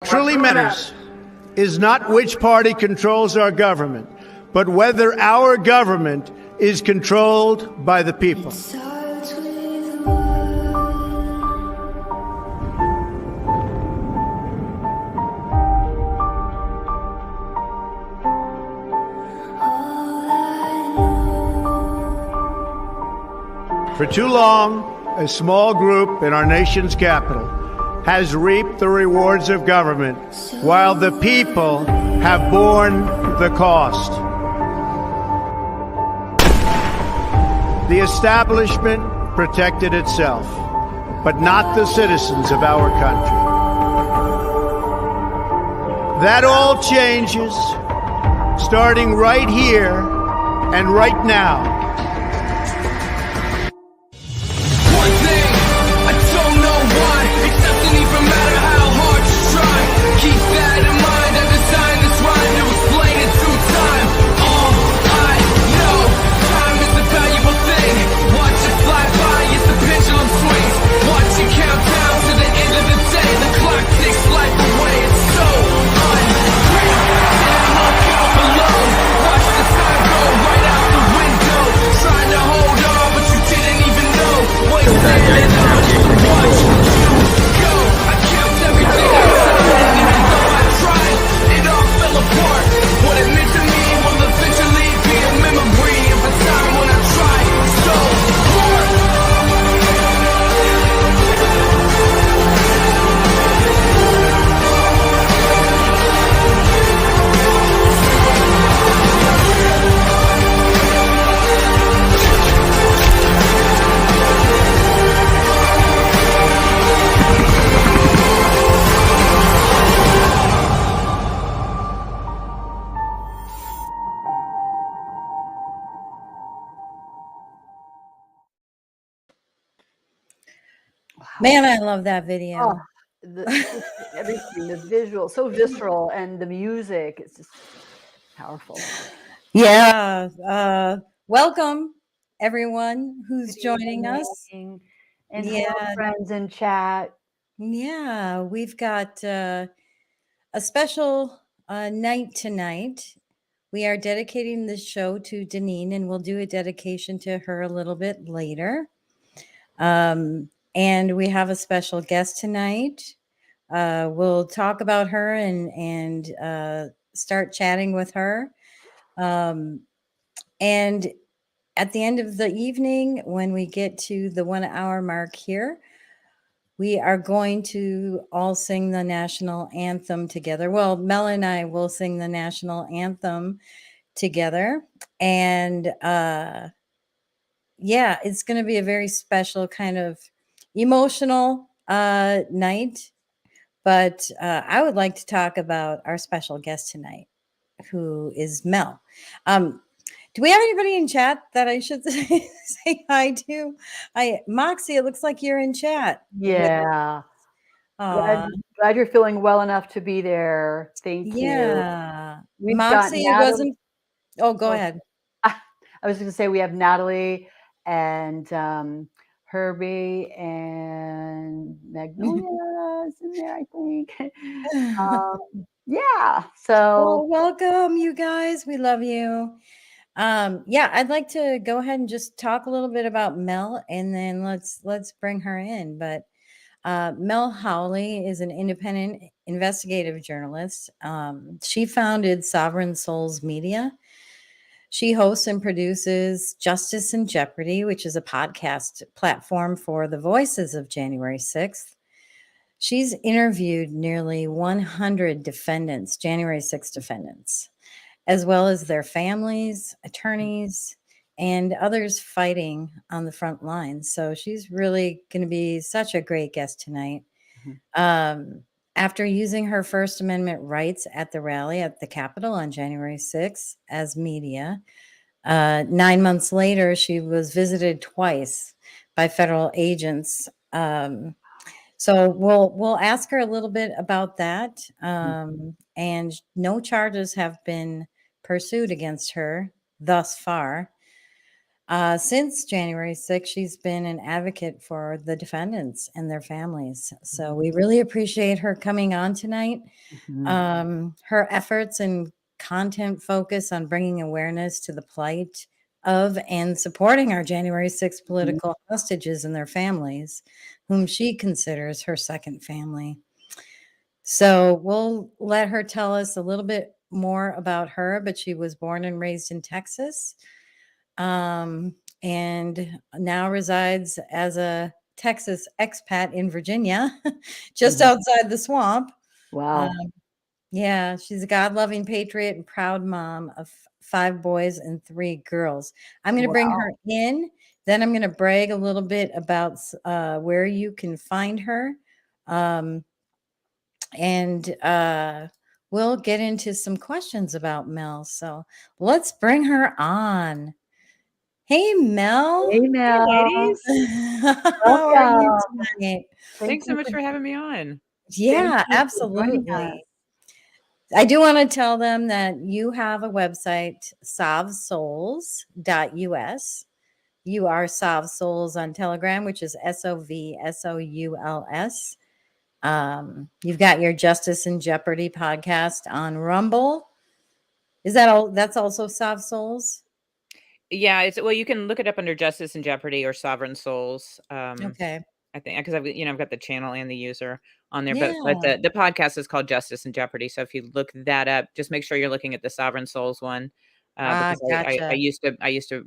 Truly matters is not which party controls our government, but whether our government is controlled by the people. For too long, a small group in our nation's capital has reaped the rewards of government while the people have borne the cost. The establishment protected itself, but not the citizens of our country. That all changes starting right here and right now. Man, I love that video. Everything, the visual, so visceral, and the music, it's just powerful. Yeah. Welcome, everyone who's joining us. And hello, friends in chat. Yeah, we've got a special night tonight. We are dedicating this show to Danean, and we'll do a dedication to her a little bit later. And we have a special guest tonight. We'll talk about her and start chatting with her. And at the end of the evening, when we get to the 1 hour mark here, we are going to all sing the national anthem together. Well, Mel and I will sing the national anthem together. And yeah, it's going to be a very special kind of emotional night. But I would like to talk about our special guest tonight, who is Mel. Do we have anybody in chat that I should say hi to? Moxie, it looks like you're in chat. Yeah. Glad you're feeling well enough to be there. Thank you. Yeah. Moxie, it wasn't. Oh, go ahead. I was going to say we have Natalie and Herbie and Magnolia is in there, I think. Yeah. So welcome, you guys. We love you. Yeah, I'd like to go ahead and just talk a little bit about Mel, and then let's bring her in. But Mel Hawley is an independent investigative journalist. She founded Sovereign Souls Media. She hosts and produces Justice in Jeopardy, which is a podcast platform for the voices of January 6th. She's interviewed nearly 100 defendants, January 6th defendants, as well as their families, attorneys, and others fighting on the front lines. So she's really going to be such a great guest tonight. Mm-hmm. After using her First Amendment rights at the rally at the Capitol on January 6th as media, 9 months later, she was visited twice by federal agents. So we'll ask her a little bit about that. And no charges have been pursued against her thus far. Since January 6th, she's been an advocate for the defendants and their families. So we really appreciate her coming on tonight. Her efforts and content focus on bringing awareness to the plight of and supporting our January 6th political hostages and their families, whom she considers her second family. So we'll let her tell us a little bit more about her, but she was born and raised in Texas, and now resides as a Texas expat in Virginia, just outside the swamp. Wow. Yeah, she's a God-loving patriot and proud mom of 5 boys and 3 girls. I'm gonna bring her in, then I'm gonna brag a little bit about where you can find her, and we'll get into some questions about Mel. So let's bring her on. Hey, Mel. Hey, Hey, Mel. ladies. How are you Welcome. tonight? Thanks so much for having me on. Yeah, Thank you for joining us. absolutely. I do want to tell them that you have a website, sovsouls.us. You are Sovsouls on Telegram, which is SOVSOULS. You've got your Justice in Jeopardy podcast on Rumble. Is that all? That's also Sovsouls? Yeah, well, you can look it up under Justice in Jeopardy or Sovereign Souls. Okay. I think because I've got the channel and the user on there, but Yeah. the podcast is called Justice in Jeopardy. So if you look that up, just make sure you're looking at the Sovereign Souls one, because I Gotcha. used to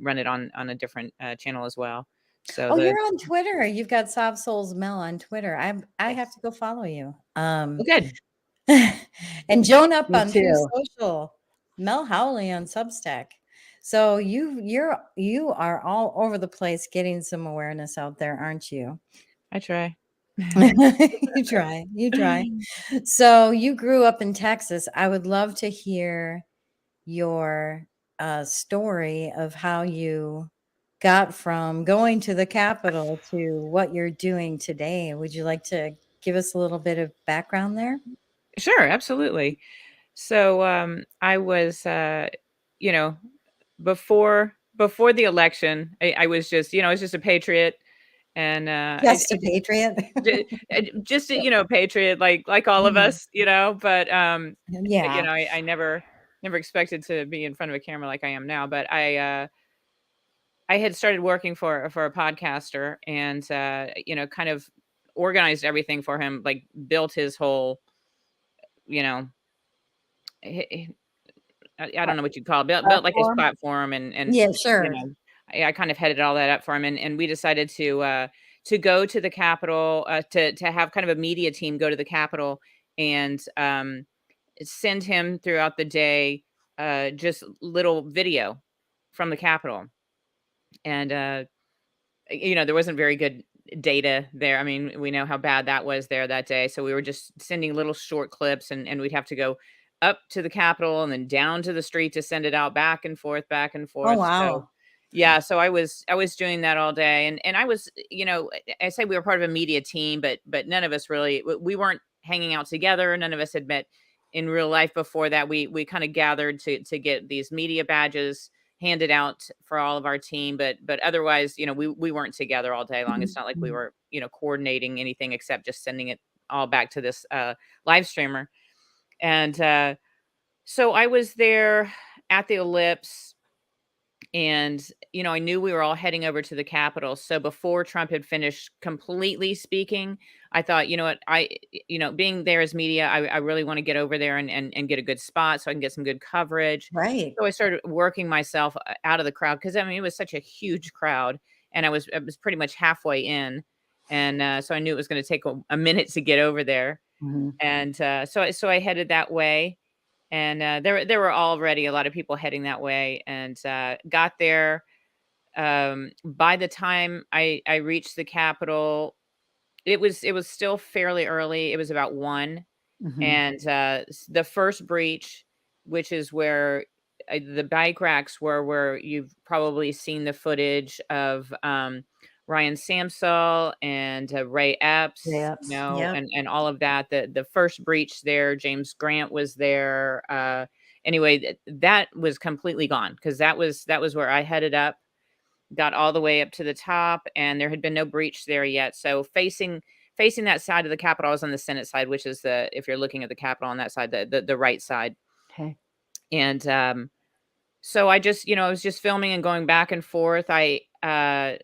run it on a different channel as well. So Oh, you're on Twitter. You've got Sovsouls Mel on Twitter. I have to go follow you. good. And Joan Up Me on True too. Social, Mel Hawley on Substack. So you are all over the place getting some awareness out there, aren't you? I try. You try. So you grew up in Texas. I would love to hear your story of how you got from going to the Capitol to what you're doing today. Would you like to give us a little bit of background there? Sure, absolutely. So I was, before the election, I was just, I was just a patriot, and Just a patriot. just a patriot, like all of Mhm. us, But Yeah. I never expected to be in front of a camera like I am now. But I had started working for a podcaster, and kind of organized everything for him, like built his whole, you know, I don't know what you'd call it, built like his Platform. platform, and Yeah, you sure. know, I kind of headed all that up for him, and we decided to go to the Capitol, to have kind of a media team go to the Capitol and send him throughout the day just little video from the Capitol, and there wasn't very good data there. I mean, we know how bad that was there that day. So we were just sending little short clips, and we'd have to go up to the Capitol and then down to the street to send it out back and forth, back and Oh, forth. So wow. yeah, so I was doing that all day, and I was, I say we were part of a media team, but none of us really, we weren't hanging out together. None of us had met in real life before that. We kind of gathered to get these media badges handed out for all of our team, but otherwise, we weren't together all day long. It's not like we were, coordinating anything except just sending it all back to this live streamer. And so I was there at the Ellipse, and I knew we were all heading over to the Capitol. So before Trump had finished completely speaking, I thought, you know what, being there as media, I really want to get over there and get a good spot so I can get some good coverage. Right. So I started working myself out of the crowd, because I mean, it was such a huge crowd, and I was pretty much halfway in, and so I knew it was going to take a minute to get over there, Mhm. and so I headed that way, and there were already a lot of people heading that way, and got there. By the time I reached the Capitol, it was still fairly early. It was about 1, Mhm. and the first breach, which is where the bike racks were, where you've probably seen the footage of Ryan Samsel and Ray Epps, Yaps. Yep. and all of that. The first breach there, James Grant was there. Anyway, that was completely gone, because that was where I headed up. got all the way up to the top, and there had been no breach there yet. So facing that side of the Capitol, I was on the Senate side, which is if you're looking at the Capitol on that side, the right side. Okay. And so I just, I was just filming and going back and forth. At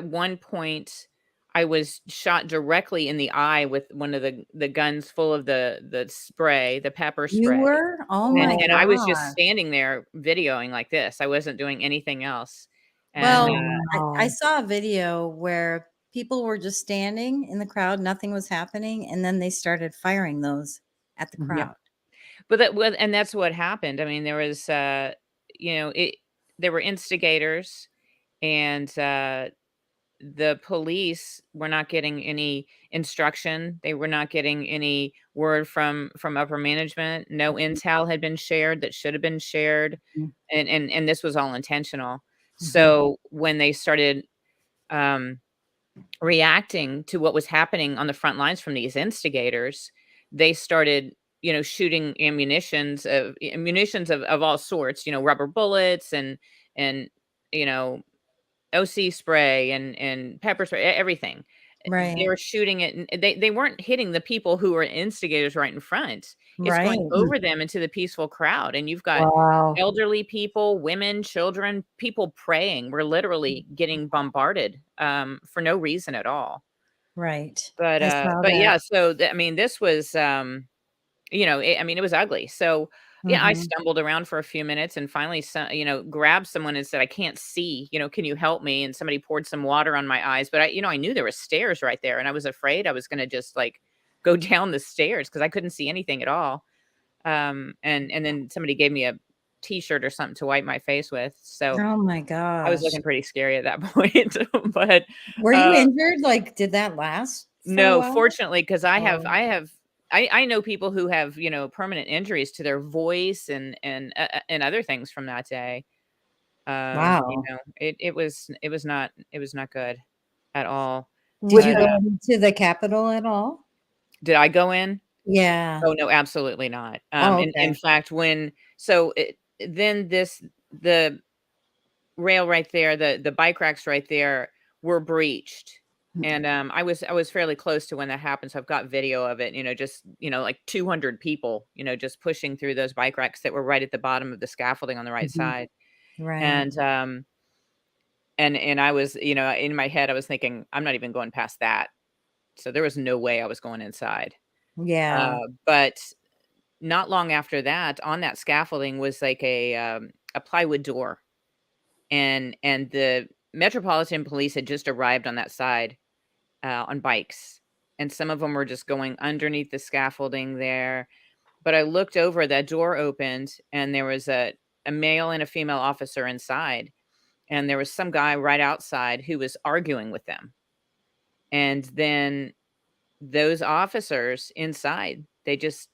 one point, I was shot directly in the eye with one of the guns full of the spray, the pepper You spray. were? Oh And- my And I was just God. standing there videoing like this. I wasn't doing anything else. And Well, I Wow. saw a video where people were just standing in the crowd, nothing was happening, and then they started firing those at the Mhm. crowd. but and that's what happened. I mean, there was there were instigators, and the police were not getting any instruction. They were not getting any word from upper management. No intel had been shared that should have been shared, Mhm. and this was all intentional. Mhm. So when they started reacting to what was happening on the front lines from these instigators, they started, shooting munitions of all sorts, rubber bullets and you know OC spray and pepper spray, everything. They Right. were shooting it, and they weren't hitting the people who were instigators right in front. It's Right. going over them into the peaceful crowd, and you've got Wow. elderly people, women, children, people praying. We're literally getting bombarded for no reason at all. Right. But I saw but that. yeah, so I mean, this was it was ugly. So yeah, I Mhm. stumbled around for a few minutes and finally, grabbed someone and said, "I can't see. Can you help me?" And somebody poured some water on my eyes. But I knew there were stairs right there, and I was afraid I was going to just like go down the stairs because I couldn't see anything at all. And then somebody gave me a T-shirt or something to wipe my face with. So Oh my I was gosh. looking pretty scary at that point. But Were you uh, injured? Like, did that last for a no, while? fortunately, because Oh, I know people who have, permanent injuries to their voice and other things from that day. wow. It was not good at all. Did Would you you But go have into the Capitol at all? did I go in? Yeah. Oh no, absolutely not. Oh, In okay. fact, then the rail right there, the bike racks right there were breached. And I was fairly close to when that happened. So I've got video of it, just, like 200 people, just pushing through those bike racks that were right at the bottom of the scaffolding on the right Mhm. side. Right. And I was, in my head, I was thinking, I'm not even going past that. So there was no way I was going inside. Yeah. But not long after that, on that scaffolding was like a plywood door. And the Metropolitan Police had just arrived on that side, on bikes, and some of them were just going underneath the scaffolding there. But I looked over, that door opened, and there was a male and a female officer inside, and there was some guy right outside who was arguing with them. And then those officers inside, they just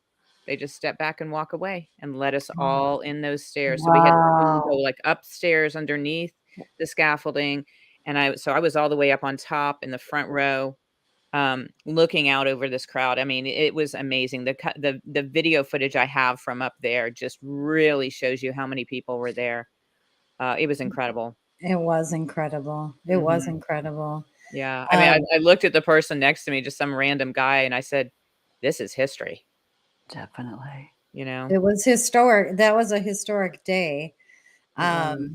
step back and walk away and let us all in those stairs. So we had to go, Wow. like, upstairs underneath the scaffolding, and I was all the way up on top in the front row, looking out over this crowd. I mean, it was amazing. The video footage I have from up there just really shows you how many people were there. It was incredible. It was incredible. It was Mhm. incredible. Yeah. I mean, I Um, I looked at the person next to me, just some random guy, and I said, "This is history," Definitely. you know? it was historic. That was a historic day. It was.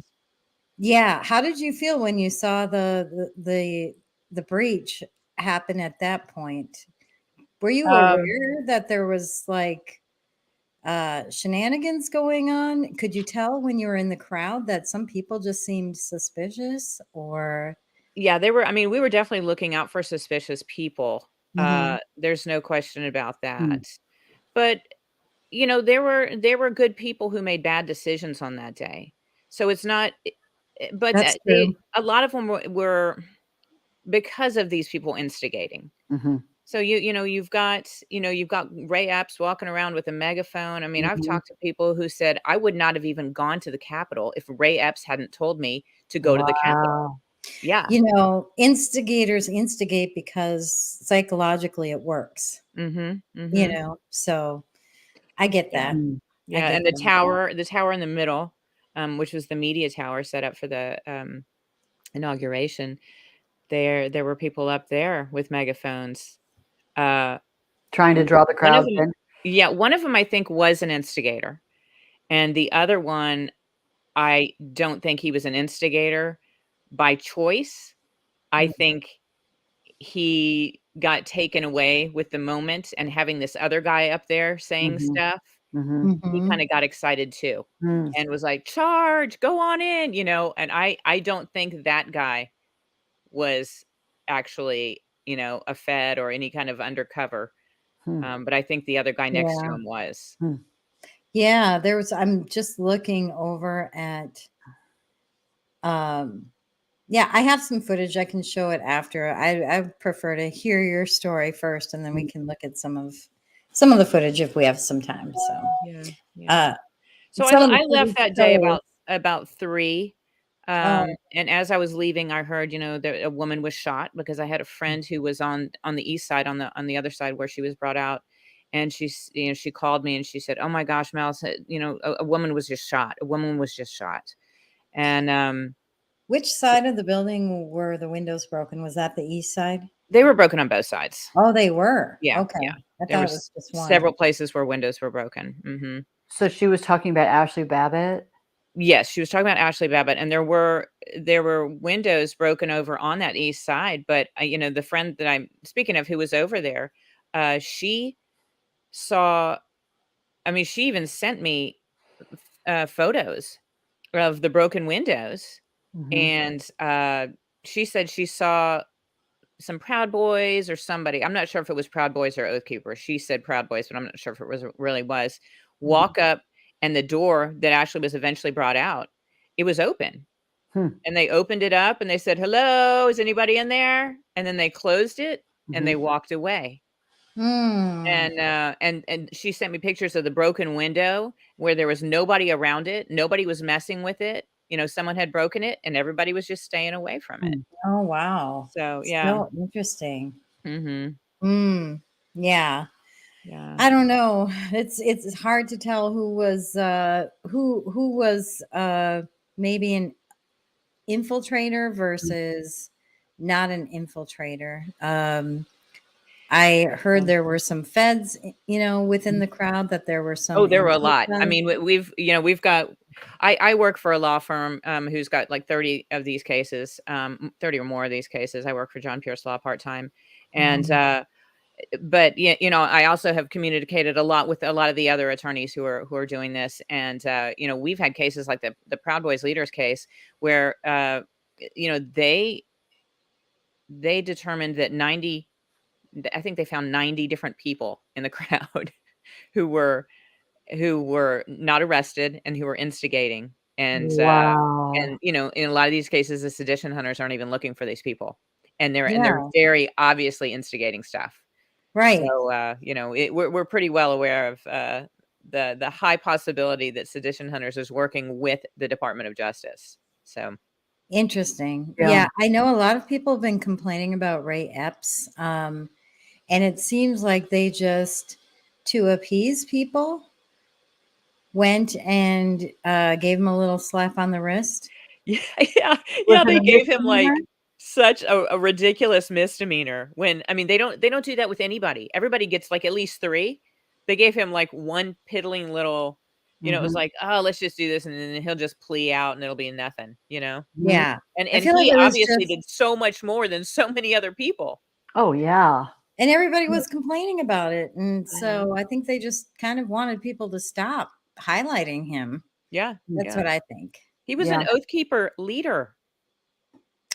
Yeah. How did you feel when you saw the breach happen at that point? Were you Um aware that there was like shenanigans going on? Could you tell when you were in the crowd that some people just seemed suspicious or Yeah, we were definitely looking out for suspicious people. Mhm. There's no question about Mm. that. But, there were good people who made bad decisions on that day. So it's not but, That's true. a lot of them were because of these people instigating. Mhm. So you've got Ray Epps walking around with a megaphone. I mean, I've Mhm. talked to people who said, "I would not have even gone to the Capitol if Ray Epps hadn't told me to go to the Capitol." Wow. Yeah. Instigators instigate because psychologically it works, Mhm, mhm. so I get Yeah. that. Mm. I Yeah, get and that. the tower in the middle, which was the media tower set up for the inauguration, there were people up there with megaphones. Trying to draw the One of crowd them, in. yeah, one of them I think was an instigator, and the other one, I don't think he was an instigator by choice. I Mm. think he got taken away with the moment, and having this other guy up there saying Mhm. stuff, Mhm. he Mhm. kinda got excited too, Mm. and was like, "Charge, go on in," and I don't think that guy was actually, a Fed or any kind of undercover, Hmm. but I think the other guy next to Yeah. him was. Hmm. Yeah, I'm just looking over at yeah, I have some footage. I can show it after. I prefer to hear your story first, and then we can look at some of the footage if we have some time. So Yeah, yeah. uh So some of the I left footage that day shows about 3, oh and as I was leaving, I heard, that a woman was shot, because I had a friend who was on the east side, on the other side where she was brought out, and she called me and she said, "Oh my gosh, Mel, said, a woman was just shot. A woman was just shot." And which side of the building were the windows broken? Was that the east side? they were broken on both sides. Oh, they were. Yeah, Okay. yeah. I There thought it was was just one. several places where windows were broken. Mhm. So she was talking about Ashley Babbitt. Yes, she was talking about Ashley Babbitt, and there were windows broken over on that east side, but, the friend that I'm speaking of who was over there, she saw I mean, she even sent me photos of the broken windows, Mhm. and, she said she saw some Proud Boys or somebody, I'm not sure if it was Proud Boys or Oath Keepers. She said Proud Boys, but I'm not sure if it really was, Mhm. walk up, and the door that Ashley was eventually brought out, it was open. Hmm. And they opened it up and they said, "Hello, is anybody in there?" And then they closed it and they Mhm. walked away. Hmm. And she sent me pictures of the broken window where there was nobody around it. Nobody was messing with it. Someone had broken it and everybody was just staying away from it. Hmm. Oh wow. So, yeah. So interesting. Mhm. Hmm. Yeah. Yeah. I don't know. It's hard to tell who was maybe an infiltrator versus not an infiltrator. I heard there were some feds, within the crowd, that there were some Oh, there were a lot. I Antifa. mean, we've got I work for a law firm, who's got like 30 of these cases, 30 or more of these cases. I work for John Pierce Law part-time. And, Mhm. but yeah, I also have communicated a lot with a lot of the other attorneys who are doing this. And, we've had cases like the Proud Boys leaders case where, they determined that I think they found 90 different people in the crowd who were not arrested and who were instigating. And, Wow. in a lot of these cases, the sedition hunters aren't even looking for these people, and they're Yeah, very obviously instigating stuff. right. So, we're pretty well aware of, the high possibility that sedition hunters is working with the Department of Justice. So, Interesting. Yeah. Yeah, I know a lot of people have been complaining about Ray Epps, and it seems like they just, to appease people, went and gave him a little slap on the wrist. yeah, yeah, Was yeah, it they a gave him, misdemeanor? like, such a ridiculous misdemeanor when I mean, they don't do that with anybody. Everybody gets, like, at least 3. They gave him, like, one piddling little, it was Mhm. like, "Oh, let's just do this," and then he'll just plea out, and it'll be nothing, you know? Mhm. Yeah, I And feel like he it was obviously just, did so much more than so many other people. Oh, yeah. and everybody was complaining about it, and Mhm. so I think they just kind of wanted people to stop highlighting him. Yeah, That's yeah. what I think. He was Yeah. an Oath Keeper leader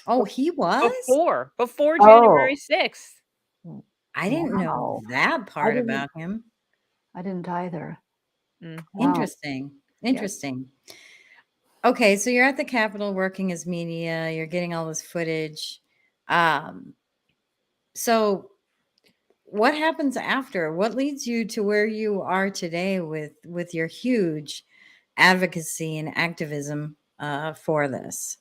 Oh, he was? before Oh. January 6th. I didn't know Wow. that I part didn't about him. I didn't either. Mhm. Wow. Interesting. Yep. Interesting. Okay, so you're at the Capitol working as media, you're getting all this footage. Um, so what happens after? What leads you to where you are today with your huge advocacy and activism for this?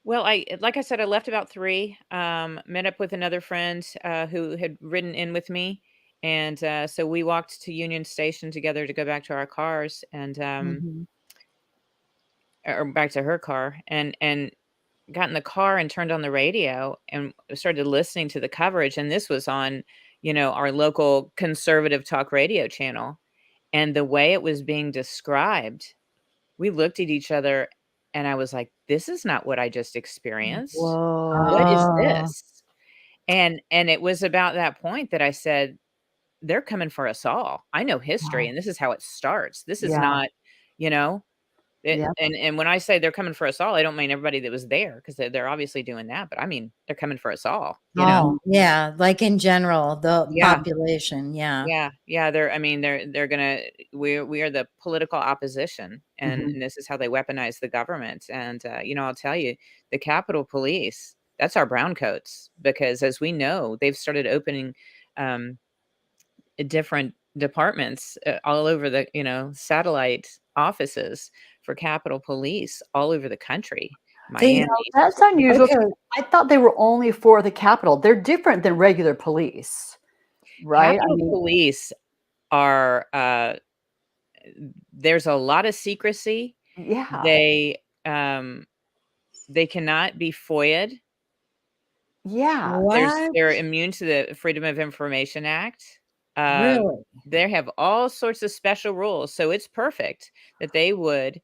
Well, like I said, I left about 3, met up with another friend, who had ridden in with me, and, so we walked to Union Station together to go back to our cars, and, Mhm. or back to her car, and got in the car and turned on the radio and started listening to the coverage. And this was on, our local conservative talk radio channel. And the way it was being described, we looked at each other and I was like, this is not what I just experienced. What is Whoa. Oh, this? And it was about that point that I said, they're coming for us all. I know history, Wow. and this is how it starts. This is Yeah. not, you know, it, Yep. and when I say they're coming for us all, I don't mean everybody that was there, because they're obviously doing that, but I mean they're coming for us all. oh, yeah, like in general, the Yeah, population, yeah. yeah. They're gonna. We are the political opposition, and, Mhm. and this is how they weaponize the government. And I'll tell you, the Capitol Police. That's our brown coats, because as we know, they've started opening um, different departments all over the satellite offices for Capitol Police all over the country, They Now, Miami. that's unusual. okay, I thought they were only for the Capitol. They're different than regular police, right? I Capitol mean, Police are there's a lot of secrecy. yeah. They um they cannot be FOIA'd. Yeah. what? They're immune to the Freedom of Information Act. Um, Really? they have all sorts of special rules, so it's perfect that they would,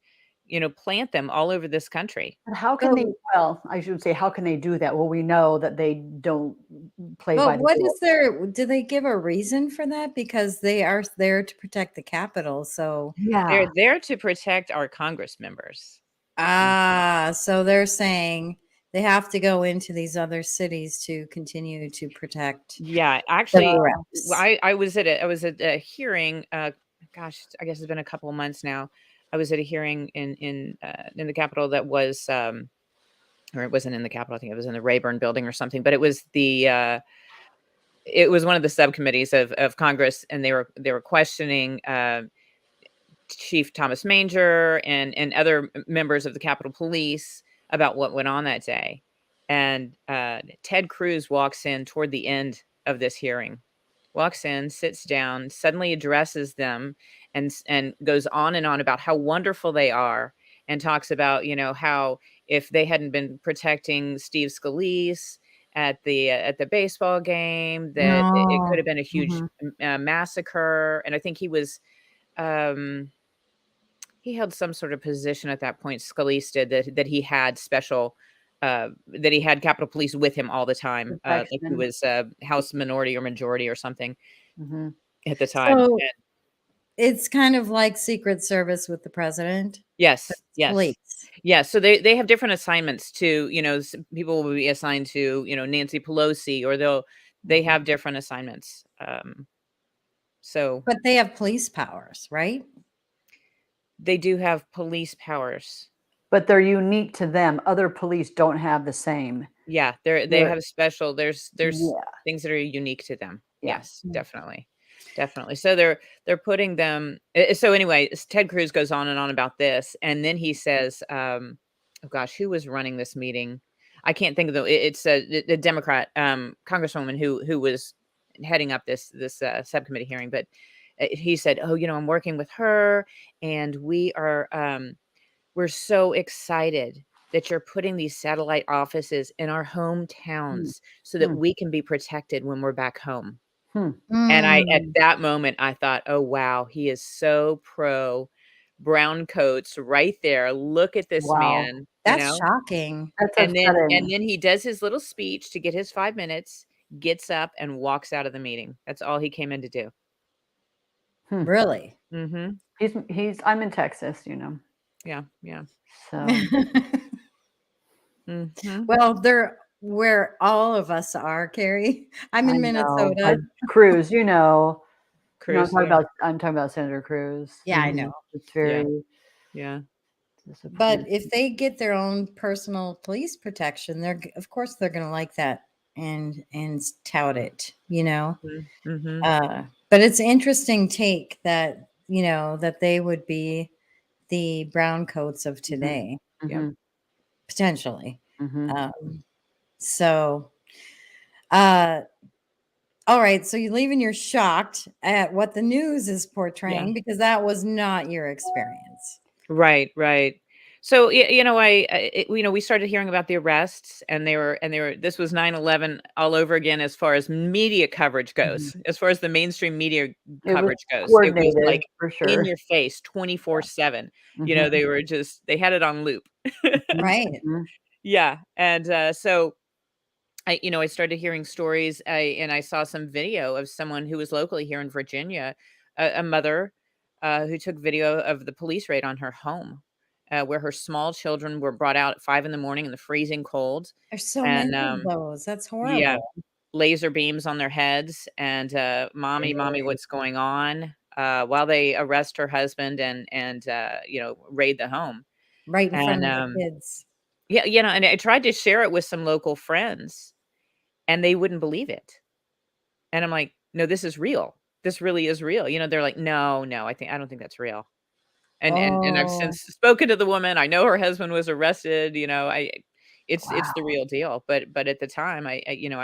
plant them all over this country. But how can But they well, I should say, how can they do that? Well, we know that they don't play by but the what rules. is there do they give a reason for that? Because they are there to protect the Capitol, so They're Yeah. there to protect our Congress members. so they're saying they have to go into these other cities to continue to protect Yeah, the actually, reps. I was at a hearing. Gosh, I guess it's been a couple of months now. I was at a hearing in the Capitol that was, or it wasn't in the Capitol. I think it was in the Rayburn Building or something. But it was one of the subcommittees of Congress, and they were questioning Chief Thomas Manger and other members of the Capitol Police about what went on that day. And Ted Cruz walks in toward the end of this hearing, walks in, sits down, suddenly addresses them, and goes on and on about how wonderful they are, and talks about how if they hadn't been protecting Steve Scalise at the baseball game, that it could No. have been a huge Mhm. massacre. And I think um, he held some sort of position at that point. Scalise did, that he had special. That he had Capitol Police with him all the time, like he Protection. was House minority or majority or something Mhm. at the time. So And it's kind of like Secret Service with the president, but yes, it's yes, police. yes. So they have different assignments too. People will be assigned to Nancy Pelosi, or they have different assignments. So But they have police powers, right? they do have police powers. But they're unique to them. Other police don't have the same. Yeah, they They're have special. There's Yeah. things that are unique to them. Yeah. Yes, definitely, definitely. So they're putting them. So anyway, Ted Cruz goes on and on about this, and then he says, "Oh gosh, who was running this meeting? I can't think of it's the Democrat congresswoman who was heading up this subcommittee hearing, but he said, "Oh, I'm working with her, and we're so excited that you're putting these satellite offices in our Mm. hometowns so that Mm. we can be protected when we're back home." Hmm. And at Mm. that moment, I thought, "Oh, wow, he is so pro brown coats right there. Look at this Wow. man," That's shocking. That's and then upsetting. he does his little speech to get his 5 minutes, gets up and walks out of the meeting. That's all he came in to do. Hmm. Really? Mhm. I'm in Texas. Yeah, yeah. So Mhm. Well, they're where all of us are, Carrie. I'm I in know, but Minnesota. Cruz, Cruz, yeah. I'm talking about Senator Cruz. Yeah, I know. It's Yeah, very yeah. But disappointing. if they get their own personal police protection, of course they're going to like that and tout it. Mhm, mhm. But it's interesting take that, that they would be the brown coats of Mhm. today, Yep. Mhm. potentially. Mhm. So, uh, all right. So you leave and you're shocked at what the news is Yeah. portraying because that was not your experience. Right, right. So, we started hearing about the arrests, and this was 9/11 all over again as far as media coverage Mhm. goes. As far as the mainstream media It was coverage goes, it was like coordinated for in sure. your face Yeah. 24/7. Mhm, They had it on loop. mhm, Right. mhm. Yeah, and, so I started hearing stories, and I saw some video of someone who was locally here in Virginia, a mother, who took video of the police raid on her home, where her small children were brought out at 5 in the morning in the freezing cold, There's so and, many of those. That's yeah, horrible. laser beams on their heads, and, "Mommy, mommy, Really? what's going on?" While they arrest her husband and, raid the home, Right in front and, of the kids. yeah, and I tried to share it with some local friends, and they wouldn't believe it. And I'm like, "No, this is real. This really is real." They're like, "No, no, I don't think that's real." And I've Oh, since spoken to the woman. I know her husband was arrested, I it's the Wow, real deal, but at the time, I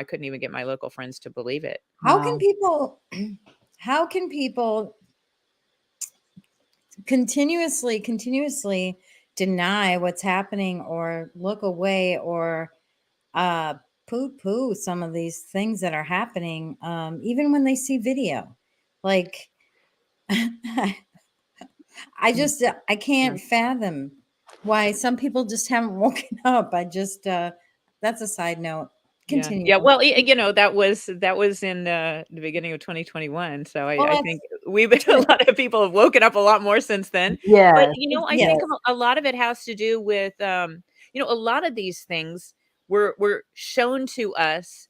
couldn't even get my local friends to believe it. how can wow. people how can people continuously deny what's happening or look away or uh poo some of these things that are happening even when they see video? Like Mm, I yeah. can't fathom why some people just haven't woken up. I just that's a side note. Yeah. Continue. Yeah, well, that was in, the beginning of 2021, so Well, I think we've been a true. lot of people have woken up a lot more since then, but, Yes, I think Yes. a lot of it has to do with, a lot of these things were shown to us,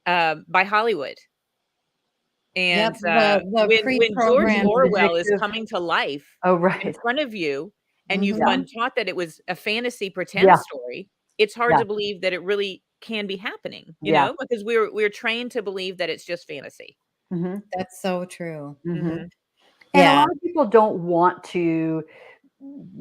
by Hollywood, Yep. and, The when George pre-programmed. being Orwell is vindictive. coming to life Oh, in right. front of you, and you've Yeah, Mhm. been taught that it was a fantasy pretend yeah, story, it's hard yeah, to believe that it really can be happening, yeah. because we're trained to believe that it's just fantasy. Mhm, That's so true. mhm. Mhm. And a Yeah. lot of people don't want to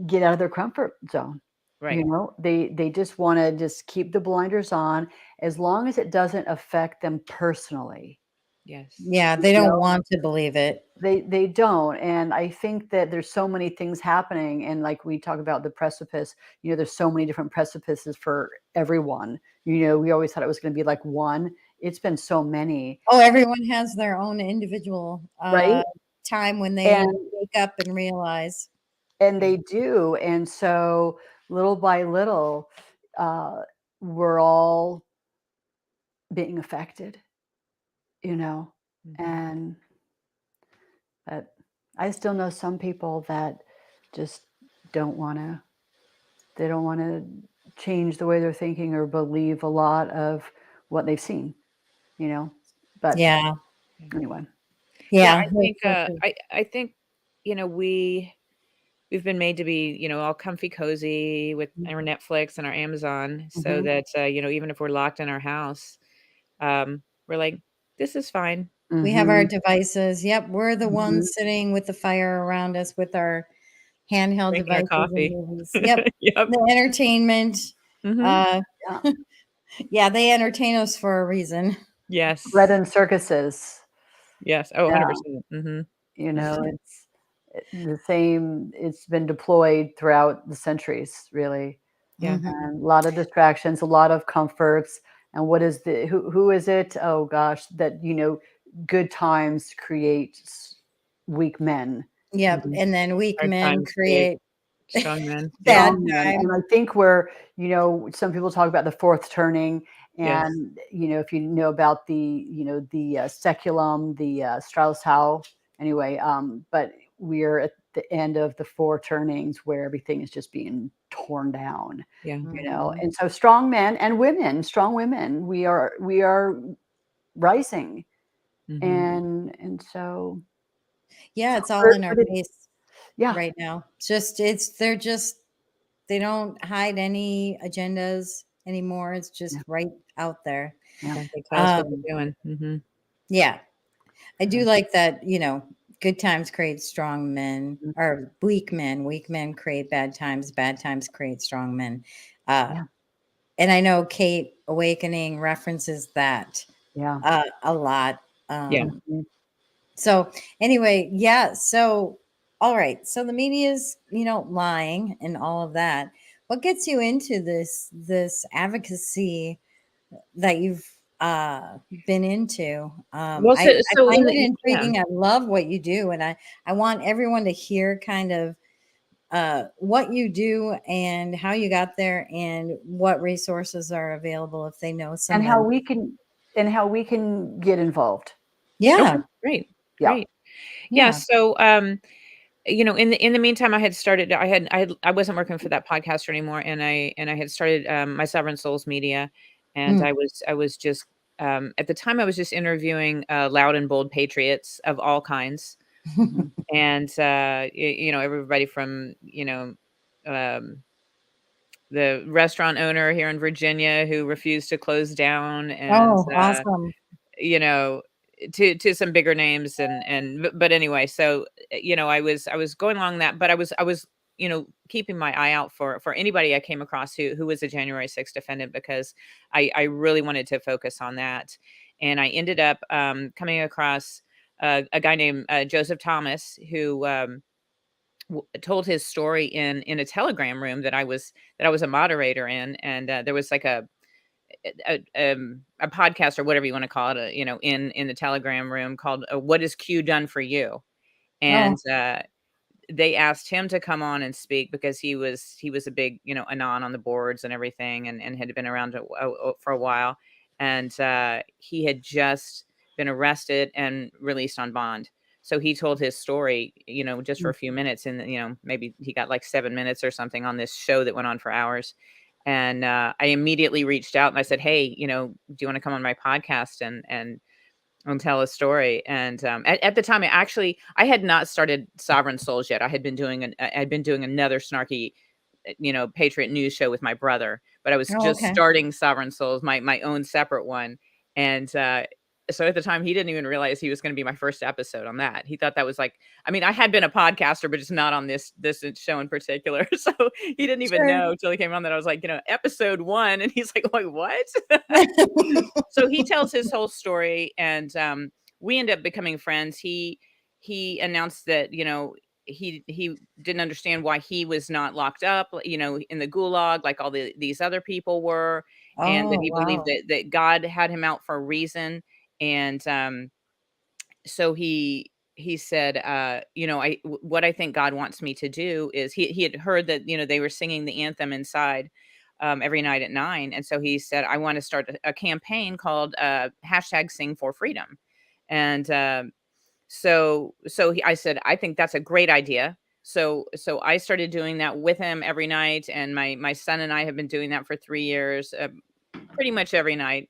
get out of their comfort zone. Right. They just want to just keep the blinders on as long as it doesn't affect them personally. Yes. Yeah, You they don't know, want to believe it. they don't, and I think that there's so many things happening, and like we talk about the precipice, there's so many different precipices for everyone. We always thought it was going to be like one. It's been so many, Oh, everyone has their own individual right? time when they And wake up and realize. Yeah. they do, and so little by little, uh, we're all being affected, you know, Mhm. and but I still know some people that just don't want to. They don't want to change the way they're thinking or believe a lot of what they've seen, you know. But Yeah. Yeah. anyway, Yeah, Yeah. I think, That's so true. I think, we've been made to be, all comfy cozy with our Netflix and our Amazon so mm-hmm, that, even if we're locked in our house, we're like, "This is fine." We have our mm-hmm, devices. Yep. We're the mm-hmm. ones sitting with the fire around us with our handheld Drinking our devices and coffee. movies. Yep. Yep. The entertainment. Mhm. Uh, Yeah, yeah, they entertain us for a reason. bread Yes. and circuses. Yes. Oh, Yeah, 100%. Mhm. it's the same. It's been deployed throughout the centuries, really. Yeah. Mhm. And a lot of distractions, a lot of comforts. And what is who is it? Oh gosh, that good times create weak men. Yep. Mhm. And then weak Hard men times create create strong men. Yep. bad Strong men. times. And I think where, some people talk about the fourth turning, Yes. and if you know about the speculum, the Strauss-Howe, anyway, but we're at the end of the four turnings where everything is just being torn down. Yeah. Mhm. And so strong men and women, strong women, we are rising, Mhm. and so Yeah, so it's all where in our did face yeah, right now. They're just they don't hide any agendas anymore. It's yeah, just right out there. yeah, Yeah, they tell us what Um, we're doing. Mhm. yeah, I yeah, do like that, good times create strong men mhm, or weak men. Weak men create bad times create strong men. Uh, yeah, and I know Kate Awakening references that yeah, a lot. Yeah. Um, mhm, so anyway, yeah. So all right. So the media's, lying and all of that. What gets you into this advocacy that you've been into? Well, I so find in it the yeah. intriguing. I love what you do, and I want everyone to hear kind of what you do and how you got there and what resources are available if they know and somebody. how we can get involved. Yeah, Okay, great. Yeah. Great. Yeah, yeah. so in the meantime, I wasn't working for that podcaster anymore, and I had started my Sovereign Souls Media, and Mm. I was just at the time I was just interviewing loud and bold patriots of all kinds, and everybody from um, the restaurant owner here in Virginia who refused to close down, and Oh, awesome. you know, to some bigger names, but anyway, so I was going along that, but I was keeping my eye out for anybody I came across who was a January 6th defendant, because I really wanted to focus on that, and I ended up coming across a guy named Joseph Thomas, who told his story in a Telegram room that I was a moderator in, and there was like a podcast or whatever you want to call it, in the Telegram room called "What Has Q Done for You?" Oh, And they asked him to come on and speak because he was a big anon on the boards and everything, and had been around for a while, and he had just been arrested and released on bond. So he told his story, just for a few minutes, and maybe he got like 7 minutes or something on this show that went on for hours. And I immediately reached out and I said, "Hey, do you want to come on my podcast and tell a story?" And at the time, I had not started Sovereign Souls yet. I'd been doing another snarky, Patriot News show with my brother, but I was oh, just okay. starting Sovereign Souls, my own separate one, and so at the time, he didn't even realize he was going to be my first episode on that. He thought that was like, I mean, I had been a podcaster, but just not on this show in particular. So he didn't even Sure. know till he came on that I was like, episode one, and he's like, "Wait, what?" So he tells his whole story, and we end up becoming friends. He announced that he didn't understand why he was not locked up, in the gulag like all these other people were, and that Oh, he believed wow. that God had him out for a reason. And so he said, what I think God wants me to do is, he had heard that they were singing the anthem inside every night at 9, and so he said, "I want to start a campaign called hashtag Sing for Freedom." And I said, "I think that's a great idea." So I started doing that with him every night, and my son and I have been doing that for 3 years, pretty much every night.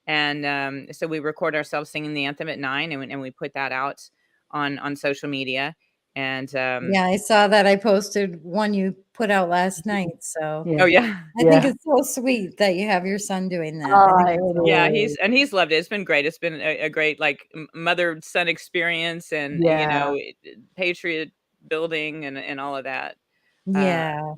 And so we record ourselves singing the anthem at 9, and we put that out on social media. And Yeah, I saw that. I posted one you put out last night. So Yeah. oh yeah. I think Yeah. it's so sweet that you have your son doing that. I think it's Yeah, awesome. he's loved it. It's been great. It's been a great, like, mother-son experience, and, Yeah. patriot building, and all of that. Uh, Yeah.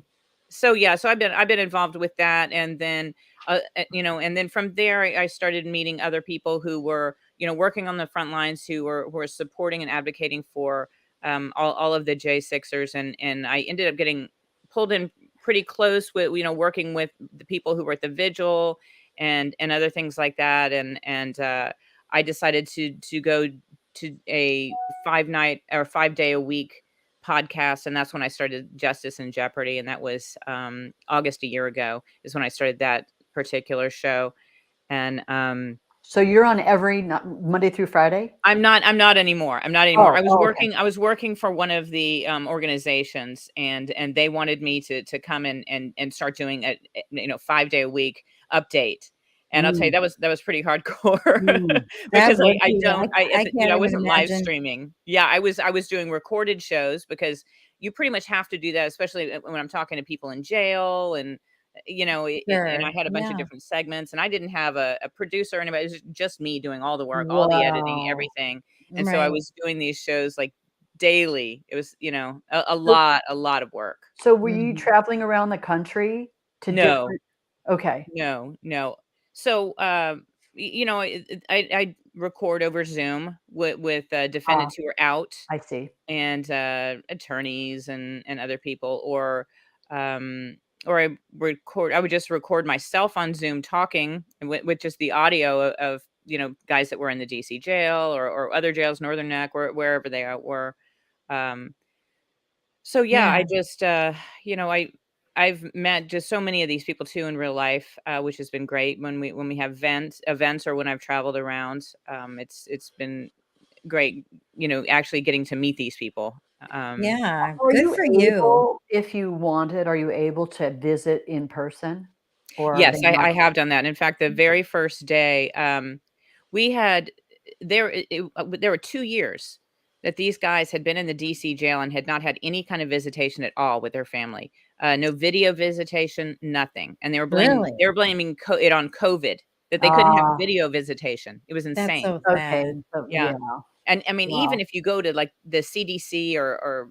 so yeah, so I've been involved with that, and then, and then from there, I started meeting other people who were, working on the front lines, who were supporting and advocating for, all of the J6ers, and I ended up getting pulled in pretty close with, working with the people who were at the vigil, and other things like that, and I decided to go to a 5-night or 5-day a week podcast, and that's when I started Justice in Jeopardy, and that was August a year ago is when I started that particular show. And So you're on every Monday through Friday? I'm not anymore. I'm not anymore. Oh, okay. I was working for one of the organizations, and they wanted me to come in and start doing a 5-day a week update. And I'll tell you, Mm, that was pretty hardcore, mm. That because would I be. don't I I at the, can't I even wasn't live imagine. streaming. Yeah, I was doing recorded shows, because you pretty much have to do that, especially when I'm talking to people in jail, and and I Sure. had a bunch of Yeah. different segments, and I didn't have a producer or anybody. It was just me doing all the work, all the editing, Wow. everything. And so I Right. was doing these shows like daily. It was, So a lot of work. so were you Mhm. traveling around the country to No, different? Okay. no, no. So, I record over Zoom with Ah, defendants who are out, I see. and attorneys and other people, um, or I would just record myself on Zoom talking, and with just the audio of guys that were in the DC jail, or other jails, Northern Neck, wherever they were. Um, so yeah, I Yeah. just I've met just so many of these people too in real life, which has been great when we have events, or when I've traveled around. It's been great, actually getting to meet these people. Um, Yeah. Are Good you for you. able, if you wanted, are you able to visit in person? Or are yes, they I not? have done that. In fact, the very first day, we had there were 2 years that these guys had been in the DC jail and had not had any kind of visitation at all with their family. No video visitation, nothing. And Really? they were blaming it on COVID, that they couldn't have Ah, video visitation. It was That's insane. so okay. sad. So, Yeah. yeah. And I mean, even Wow. if you go to like the CDC, or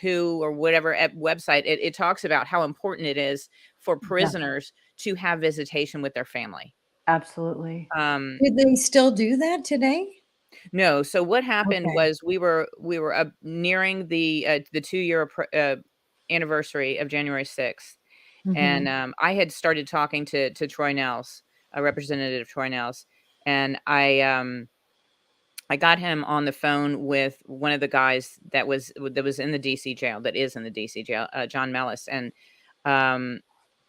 WHO, or whatever website, it talks about how important it is for Yeah, prisoners to have visitation with their family. absolutely. Um, Do they still do that today? no, so what happened Okay. was we were nearing the 2-year anniversary of January 6th, and Mhm. I had started talking to Troy Nels, Representative Troy Nels, and I got him on the phone with one of the guys that was in the DC jail, that is in the DC jail, John Mellis, um,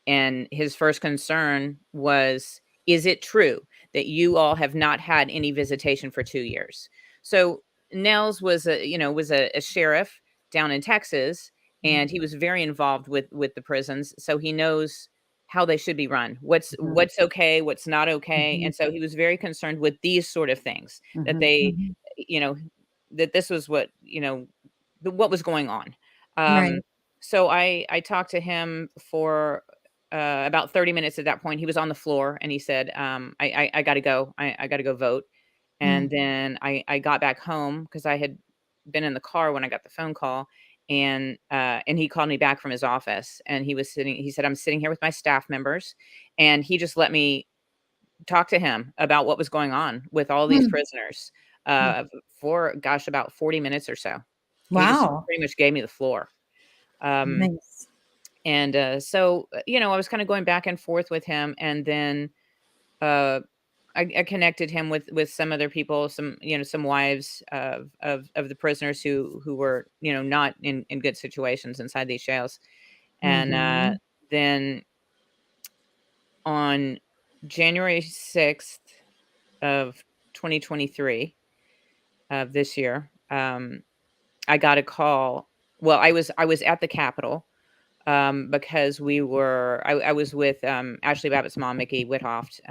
and his first concern was, "Is it true that you all have not had any visitation for 2 years?" So Nels was a sheriff down in Texas, and he was very involved with the prisons, so he knows how they should be run. Mhm, What's okay, what's not okay, mhm, and so he was very concerned with these sort of things, that mhm, they, mhm, you know, that this was what was going on. Um, Right. so I talked to him for about 30 minutes. At that point, he was on the floor, and he said, I got to go. I got to go vote. And Mm. then I got back home, because I had been in the car when I got the phone call, and he called me back from his office, and he said, "I'm sitting here with my staff members," and he just let me talk to him about what was going on with all these Mm. prisoners, mhm. for, gosh, about 40 minutes or so. He just Wow. pretty much gave me the floor. Um, Nice. and so, I was kind of going back and forth with him, and then uh, I connected him with some other people, some wives of the prisoners who were, not in good situations inside these jails. And Mhm. then on January 6th of 2023 of this year, I got a call. Well, I was at the Capitol, because I was with, Ashley Babbitt's mom, Mickey Whithoft,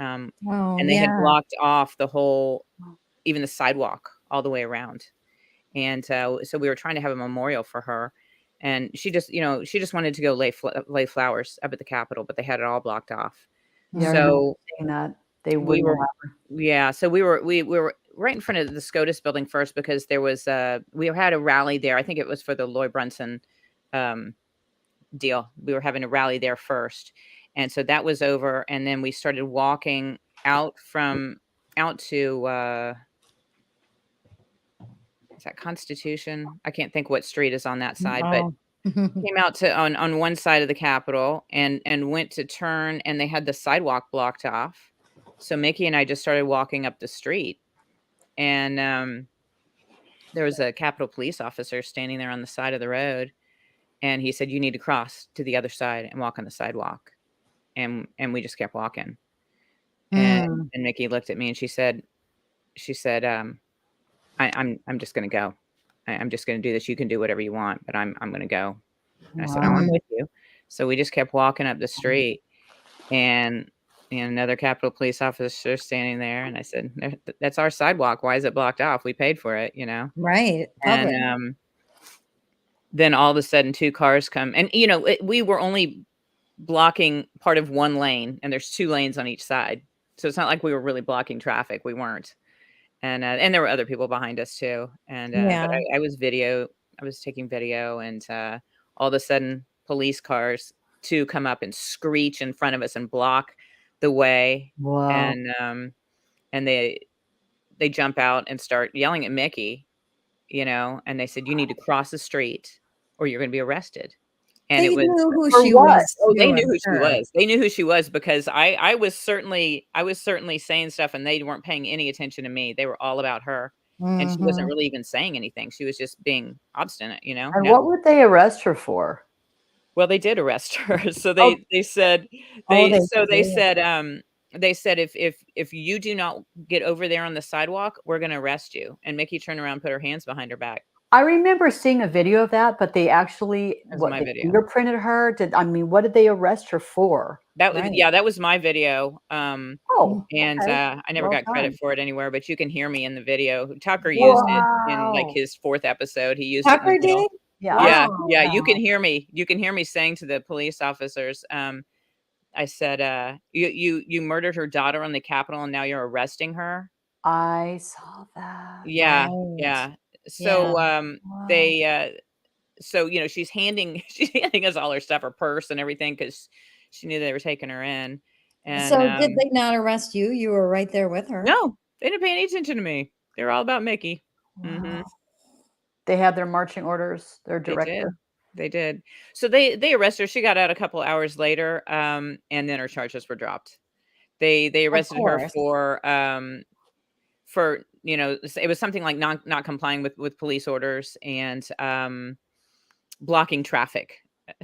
Oh, and they had yeah. blocked off even the sidewalk all the way around. And so we were trying to have a memorial for her, and she just wanted to go lay flowers up at the Capitol, but they had it all blocked off. Yeah, I remember Mhm. So seeing that. They we wouldn't were allow. yeah, so we were right in front of the SCOTUS building first, because we had a rally there. I think it was for the Lloyd Brunson um deal. We were having a rally there first. And so that was over, and then we started walking out to, is that Constitution? I can't think what street is on that side, but Oh. came out to on one side of the Capitol, and went to turn, and they had the sidewalk blocked off. So Mickey and I just started walking up the street, and there was a Capitol police officer standing there on the side of the road, and he said, "You need to cross to the other side and walk on the sidewalk." And we just kept walking. And Mm. and Mickey looked at me, and she said, I'm just gonna go. I'm just gonna do this. You can do whatever you want, but I'm gonna go." And I said, "Oh, I'm Wow. Mm. with you." So we just kept walking up the street, and another Capitol police officer standing there, and I said, That's our sidewalk. Why is it blocked off? We paid for it, you know?" Right. And Public. then all of a sudden 2 cars come, and we were only blocking part of 1 lane, and there's 2 lanes on each side. So it's not like we were really blocking traffic. We weren't. And there were other people behind us too. And but Yeah. I was taking video, and all of a sudden police cars 2 come up and screech in front of us and block the way. Wow. And and they jump out and start yelling at Mickey, and they said, "You need to cross the street or you're going to be arrested." And They it was, knew who For she what? was. oh, they too, knew I'm who she sure. was. They knew who she was because I was certainly saying stuff and they weren't paying any attention to me. They were all about her. And she wasn't Mhm. really even saying anything. She was just being obstinate, And No. what would they arrest her for? Well, they did arrest her. So Oh, they said Oh, they they did. said if you do not get over there on the sidewalk, we're going to arrest you. And Mickey turned around, and put her hands behind her back. I remember seeing a video of that, but they actually That was my they video. fingerprinted her? What did they arrest her for? Right. That was my video. Oh, And okay. I never Well got credit done. for it anywhere, but you can hear me in the video. Tucker used it in like Wow. his 4th episode. He used it in Tucker the middle. did? Yeah. Yeah, Wow. yeah, you can hear me. You can hear me saying to the police officers, I said, you murdered her daughter on the Capitol and now you're arresting her. I saw that. Yeah, Right. yeah. Yeah. So Wow. they so she's handing she's handing us all her stuff, her purse and everything, because she knew they were taking her in. And So did they not arrest you? You were right there with her. no, they didn't pay any attention to me. They were all about Mickey. Wow. They had their marching orders, their They did. directive. They did. So they arrested her. She got out a couple hours later, and then her charges were dropped. They arrested her course. for it was something like not complying with police orders and blocking traffic,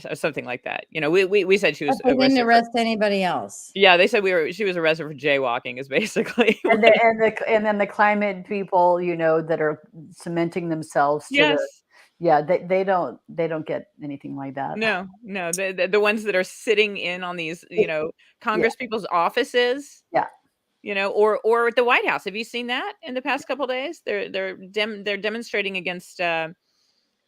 or something like that. We said she was But they didn't arrested for, arrest anybody else. yeah, they said she was arrested for jaywalking is basically And what. and then the climate people, that are cementing themselves to Yes. they don't get anything like that. No, the ones that are sitting in on these, Congress people's offices, Yeah. or at the White House. Have you seen that in the past couple days? They're demonstrating against,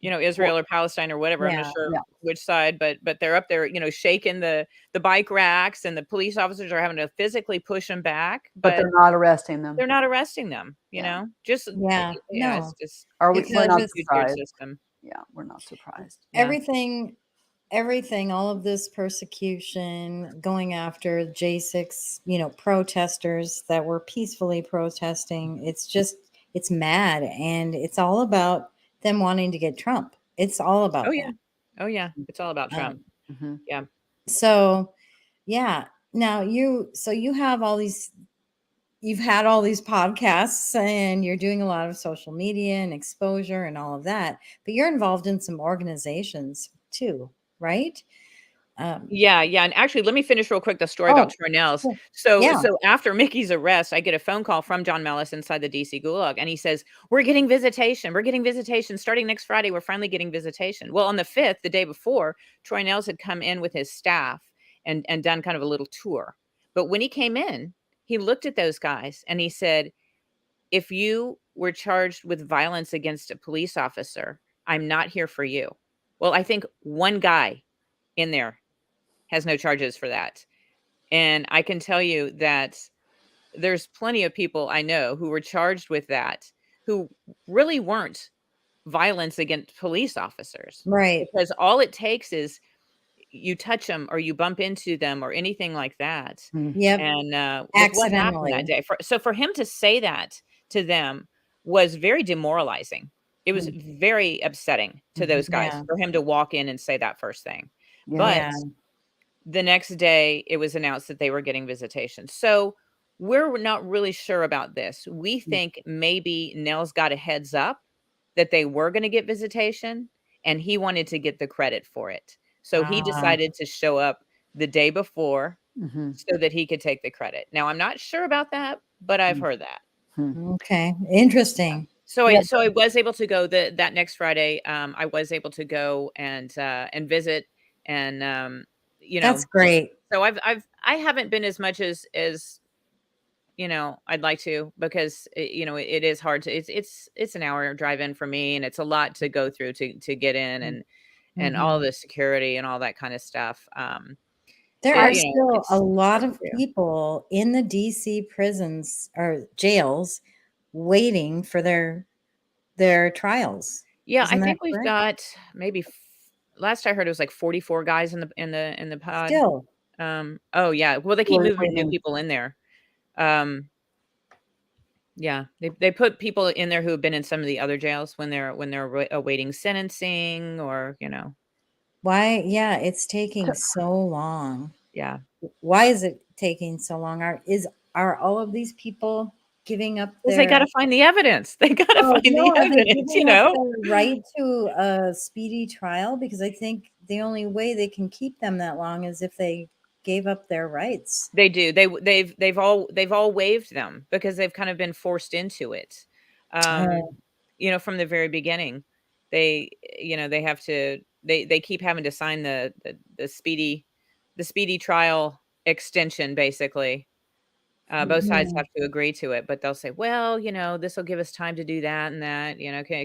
Israel or Palestine or whatever. I'm not Yeah, sure yeah. which side, but they're up there, shaking the bike racks, and the police officers are having to physically push them back, But they're not arresting them. they're not arresting them. Yeah. Just Yeah. yeah, No. it's just We're Because not it's huge weird surprised. system. Yeah, we're not surprised. Yeah. everything, all of this persecution going after J6, protesters that were peacefully protesting. It's mad. And it's all about them wanting to get Trump. It's all about Oh yeah. that. Oh yeah. It's all about Trump. Mhm. Yeah. So, yeah. Now you have you've had all these podcasts and you're doing a lot of social media and exposure and all of that, but you're involved in some organizations too, right? Yeah, and actually, let me finish real quick the story about Troy Nels. sure. So, Yeah. after Mickey's arrest, I get a phone call from John Mellis inside the DC Gulag, and he says, "We're getting visitation. We're getting visitation starting next Friday. We're finally getting visitation." Well, on the 5th, the day before, Troy Nels had come in with his staff and done kind of a little tour. But when he came in, he looked at those guys and he said, "If you were charged with violence against a police officer, I'm not here for you." Well, I think one guy in there has no charges for that. And I can tell you that there's plenty of people I know who were charged with that who really weren't violence against police officers. Right. Because all it takes is you touch them or you bump into them or anything like that. Yep. And with what happened that Accidentally. day. So for him to say that to them was very demoralizing. It was very upsetting to those guys Yeah. for him to walk in and say that first thing. Yeah. But Yeah. the next day it was announced that they were getting visitation. So we're not really sure about this. We think maybe Nels got a heads up that they were going to get visitation and he wanted to get the credit for it. So he decided to show up the day before so that he could take the credit. Now, I'm not sure about that, but I've heard that. Okay. Interesting. So I was able to go that next Friday. I was able to go and visit and That's great. So I haven't been as much as I'd like to, because it is hard to it's an hour drive in for me, and it's a lot to go through to get in and all the security and all that kind of stuff. There so, are you know, still it's a lot hard of to do. people in the DC prisons or jails waiting for their trials. Yeah, Isn't I that think we've correct? got maybe last I heard it was like 44 guys in the pod. Still. Oh yeah. Well, they keep moving new waiting. people in there. Yeah, they put people in there who have been in some of the other jails when they're awaiting sentencing or, Why? Yeah, it's taking so long. yeah. Why is it taking so long? Are all of these people giving up 'Cause they their gotta find the evidence. They gotta Oh, find the no, are they evidence, giving up their right to a speedy trial? Because I think the only way they can keep them that long is if they gave up their rights. They do. They've all waived them because they've kind of been forced into it. Um, Oh, from the very beginning. They they have to they keep having to sign the speedy trial extension basically. Both sides mhm, have to agree to it, but they'll say, "Well, this will give us time to do that and that,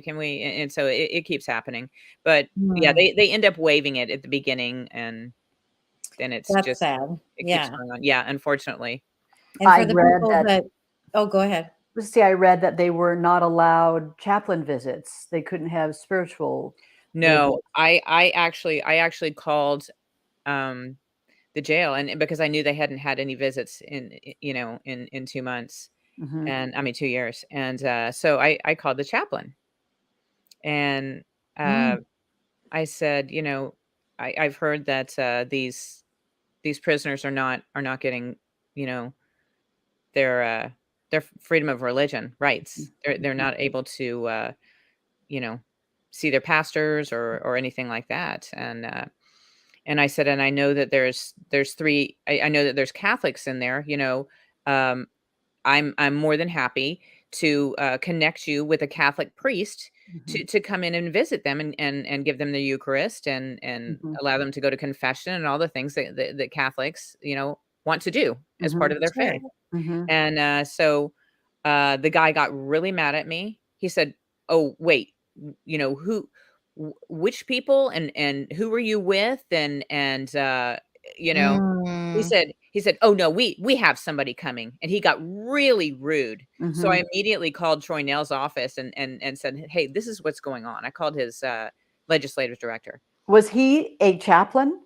can we?" And so it keeps happening. But yeah, mm, they end up waiving it at the beginning, and then it's that's just sad. it keeps Yeah. going on. Yeah, unfortunately. And I for the read people that that Oh, go ahead. see, I read that they were not allowed chaplain visits. They couldn't have spiritual No, visits. I actually called um the jail and because I knew they hadn't had any visits in 2 months Mhm. and I mean 2 years. And so I called the chaplain and uh Mm, I said, I've heard that these prisoners are not getting, you know, their freedom of religion rights. They're Mhm. not able to you know, see their pastors or anything like that. And I said, and I know that there's three. I know that there's Catholics in there. Um, I'm more than happy to connect you with a Catholic priest Mhm. to come in and visit them and give them the Eucharist and Mhm. allow them to go to confession and all the things that Catholics want to do as part Mhm. of their sure. faith. Mhm. And so the guy got really mad at me. He said, "Oh, wait, which people and who were you with?" And you know, Mm, he said, "Oh no, we have somebody coming." And he got really rude. So Mhm. I immediately called Troy Nell's office and said, "Hey, this is what's going on." I called his legislative director. Was he a chaplain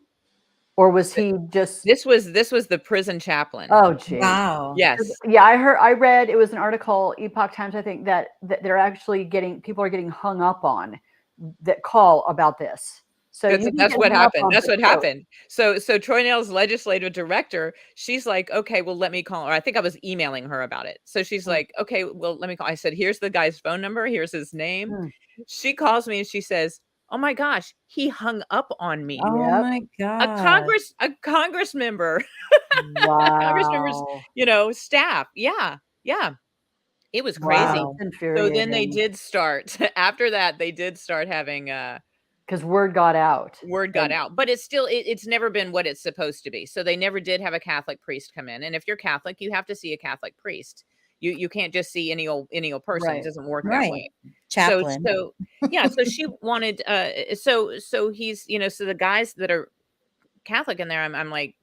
or was he just This was the prison chaplain. Oh, geez. wow. 'Cause Yes. yeah, I read it was an article, Epoch Times, I think, that they're actually getting people are getting hung up on that call about this. So That's you can that's get what hung up happened. on That's this what too. happened. So Troy Nail's legislative director, she's like, "Okay, well, let me call her." I think I was emailing her about it. So she's Mm, like, "Okay, well, let me call." I said, "Here's the guy's phone number. Here's his name." mm. She calls me and she says, "Oh my gosh, he hung up on me." Oh Yep. my A god. Congress member, Congress member's, Wow. staff. Yeah, yeah. It was Wow, crazy. that's Wow. So then they infuriating did start after that, they did start having, 'cause word got out. word got And out, but it's never been what it's supposed to be. So they never did have a Catholic priest come in, and if you're Catholic, you have to see a Catholic priest. You can't just see any old person. It right. doesn't work that Right. way. So Chaplain. so yeah, so she wanted so he's so the guys that are Catholic in there, I'm like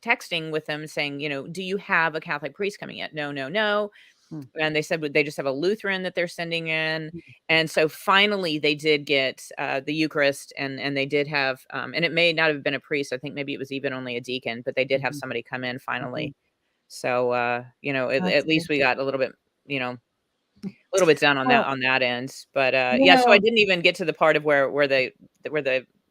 texting with them saying, "Do you have a Catholic priest coming yet?" No, no, no. Mm, And they said they just have a Lutheran that they're sending in. And so finally they did get the Eucharist and they did have and it may not have been a priest. I think maybe it was even only a deacon, but they did have mhm, somebody come in mhm. finally. So That's at least good. we got a little bit done on that Well, on that end. But you yeah, so I know, didn't even get to the part of where the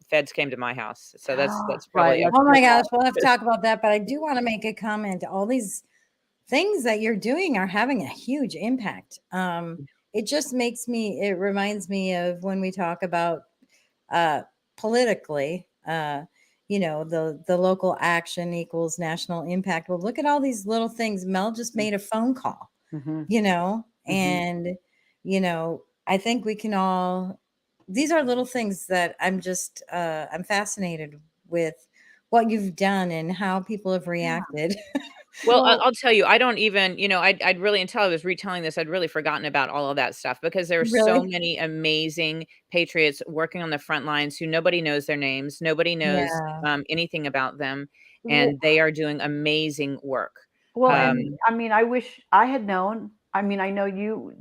feds came to my house. So that's Right, probably a that's oh too my gosh, bad. we'll have to talk about that, but I do want to make a comment. All these things that you're doing are having a huge impact. It reminds me of when we talk about uh politically, the local action equals national impact. Well, look at all these little things. Mel just Mm, made a phone call, mhm, mhm. and I think we can all these are little things that I'm fascinated with what you've done and how people have Yeah. reacted. Well, Well, I'll tell you, I don't even, I'd really until I was retelling this, I'd really forgotten about all of that stuff because there are so Really? many amazing patriots working on the front lines who nobody knows their names, nobody knows Yeah. anything about them, w and they are doing amazing work. well, and Um, I mean, I wish I had known. I mean, I know you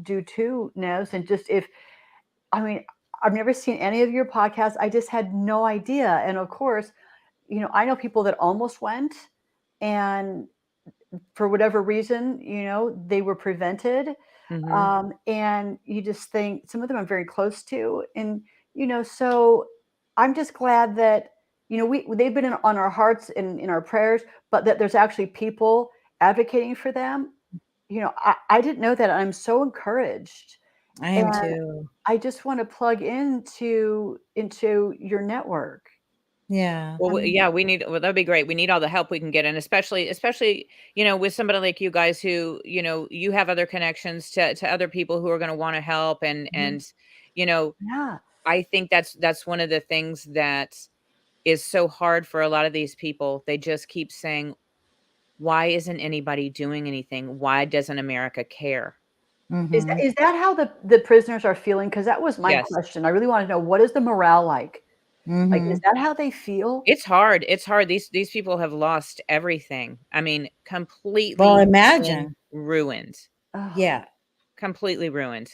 do too, Nez, and just if I mean, I've never seen any of your podcasts. I just had no idea. And of course, I know people that almost went and for whatever reason, they were prevented. Mhm. And you just think some of them I'm very close to. And, so I'm just glad that, they've been on our hearts and in our prayers, but that there's actually people advocating for them. I didn't know that. I'm so encouraged. I am And too. I just want to plug into your network. Yeah. Well, yeah, we need well, that'd be great. We need all the help we can get, and especially, with somebody like you guys who, you have other connections to other people who are gonna wanna help, Mhm. you know, Yeah. I think that's one of the things that is so hard for a lot of these people. They just keep saying, "Why isn't anybody doing anything? Why doesn't America care?" Mhm. Is that how the prisoners are feeling? Because that was my Yes. question. I really want to know, what is the morale like? Like, is Mhm. that how they feel? It's hard, it's hard. These people have lost everything. I mean, Well, completely been imagine. ruined. Oh, Yeah. Completely ruined.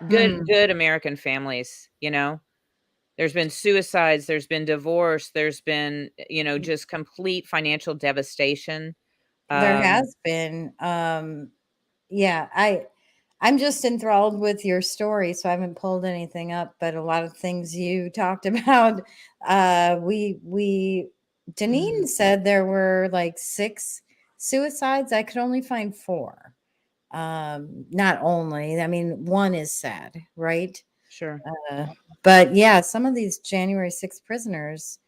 Hmm. Good American families, you know? There's been suicides, there's been divorce, there's been, just complete financial devastation. There Um, has been. Yeah, I'm just enthralled with your story, so I haven't pulled anything up, but a lot of things you talked about, we mhm. Deneen said there were like 6 suicides. I could only find 4. Not only, I mean, 1 is sad, right? sure. Uh, but yeah, some of these January 6th prisoners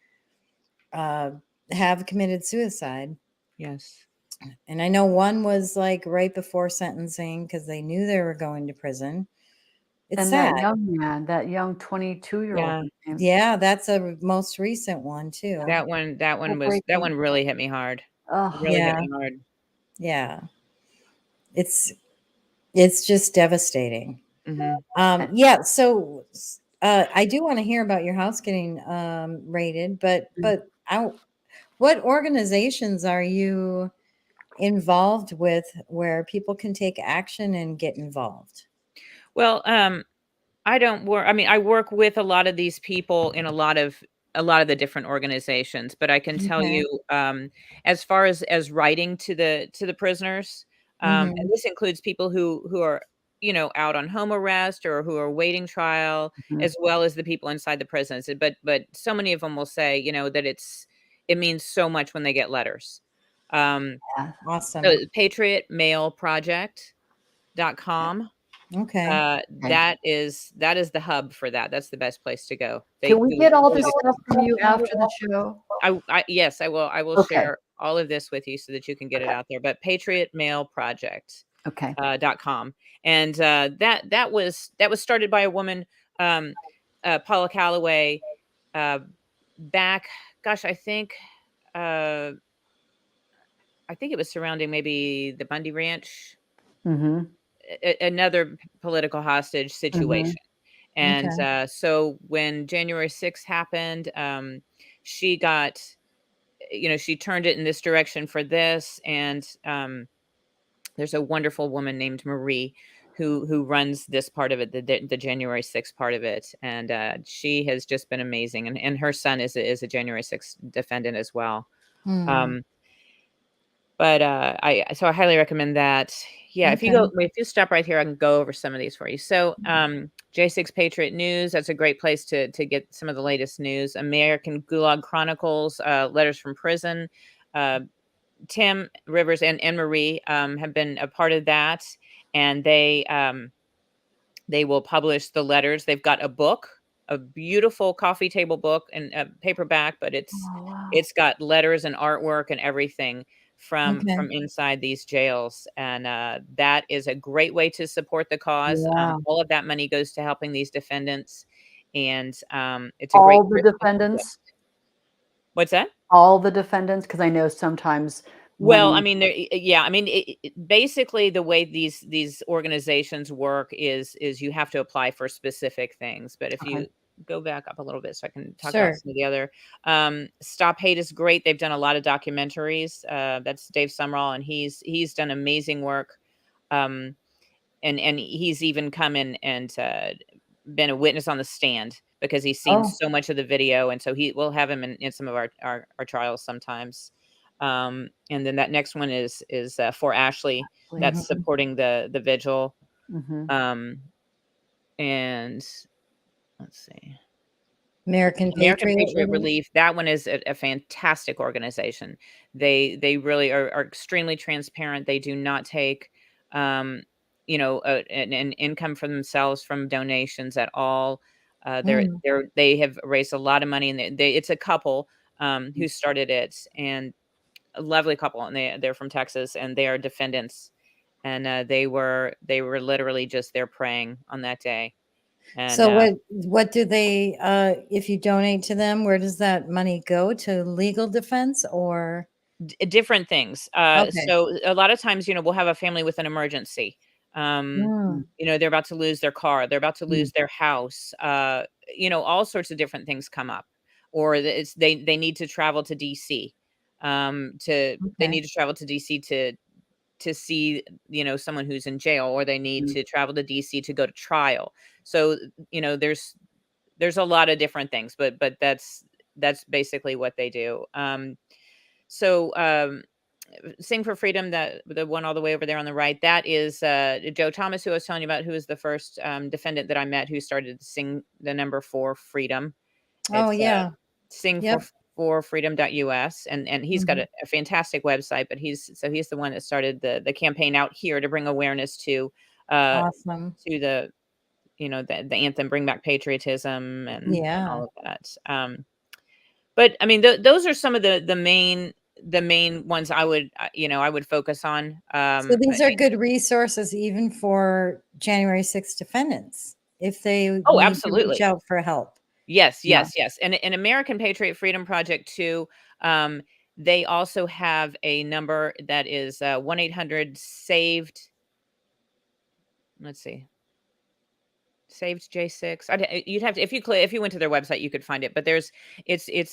uh, have committed suicide. Yes. And I know one was like right before sentencing because they knew they were going to prison. It's And sad. that young 22-year-old Yeah. man, Yeah, that's a most recent one too. That heartbreaking. one really hit me hard. Oh, Really hit Yeah, me hard. yeah. It's it's just devastating. Mhm. Yeah, so I do want to hear about your house getting raided, but what organizations are you involved with where people can take action and get involved? Well, I don't work I mean, I work with a lot of these people in a lot of the different organizations, but I can tell Okay. you, as far as writing to the prisoners, and Mhm. this includes people who are, out on home arrest or who are waiting trial, mhm. as well as the people inside the prisons. But so many of them will say, that it means so much when they get letters. Um, Yeah. Awesome. patriotmailproject.com. Okay. Okay. That is the hub for that. That's the best place to go. They Can we do get all this really stuff from you after the show? yes, I will Okay. share all of this with you so that you can get it Okay. out there. But patriotmailproject Okay. .com. And that was started by a woman, um, Paula Calloway, uh, back, gosh, uh, I think it was surrounding maybe the Bundy Ranch, Mhm. another political hostage Mhm. situation. And, Okay. so when January 6th happened, she got she turned it in this direction for this, and, there's a wonderful woman named Marie who runs this part of it, the January 6th part of it, and, she has just been amazing, and her son is a January 6th defendant as well. Hmm. Um, but, I highly recommend that. Yeah, Okay. if you stop right here, I can go over some of these for you. So, J6 Patriot News, that's a great place to get some of the latest news. American Gulag Chronicles, Letters from Prison. Uh, Tim Rivers and Marie, have been a part of that, and they will publish the letters. They've got a book, a beautiful coffee table book and paperback, but it's Oh, wow. it's got letters and artwork and everything from Okay. inside these jails, and that is a great way to support the cause. Yeah. All of that money goes to helping these defendants, and it's a great All the Christmas gift. defendants? What's that? All the defendants? Because I know sometimes Well, I money. mean, yeah, I mean, basically the way these organizations work is you have to apply for specific things. But if Okay. you go back up a little bit, so I can talk about Sure. some of the other, Stop Hate is great. They've done a lot of documentaries. That's Dave Summerall, and he's done amazing work. Um, and he's even come in and been a witness on the stand because he's seen Oh, so much of the video, and so he will have him in some of our trials sometimes. And then that next one is for Ashley. That's Mhm. supporting the vigil. Mhm. And let's see. American American Patriot Patriot Relief. Relief, that one is a fantastic organization. They really are extremely transparent. They do not take, an income for themselves from donations at all. Mm. They have raised a lot of money, and it's a couple who started it, and a lovely couple, and they're from Texas, and they are Defendants, and they were literally just there praying on that day, and So what do they if you donate to them, where does that money go? To legal defense or different things. okay. So a lot of times, we'll have a family with an emergency. Mm. They're about to lose their car, they're about to Mm. lose their house. All sorts of different things come up, or they need to travel to DC. They Okay. need to travel to DC to see someone who's in jail, or they need Mm. to travel to DC to go to trial. So there's a lot of different things, but that's basically what they do. So Sing for Freedom, that the one all the way over there on the right, that is Joe Thomas, who I was telling you about, who is the first defendant that I met who started to sing the number for freedom. Oh It's yeah. sing Yep. for freedom.us, and he's got Mhm. a fantastic website, but he's the one that started the campaign out here to bring awareness uh Awesome. to the anthem, Bring Back Patriotism, and Yeah. all of that. But I mean, those are some of the main ones I would focus on. So these are good resources even for January 6th defendants if they Oh, need to reach absolutely. out for help. Yes, Yeah. yes, yes. And American Patriot Freedom Project too. They also have a number that is 1-800 saved. Let's see. Saved J6. You'd have to, if you went to their website, you could find it. But it's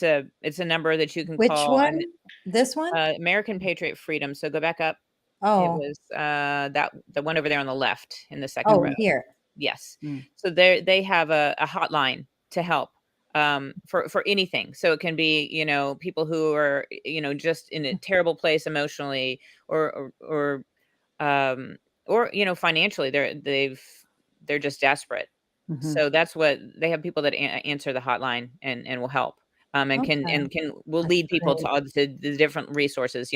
a number that you can Which call. one? This one? American Patriot Freedom. So go back up. It Oh. was the one over there on the left in the second row. Oh, here. Yes. Mm. So they have a hotline to help for anything. So it can be, people who are, just in a terrible place emotionally, um financially. They're just desperate. Mhm. So that's what they have, people that answer the hotline and will help. And can Okay. will That's lead people to great. all the different resources,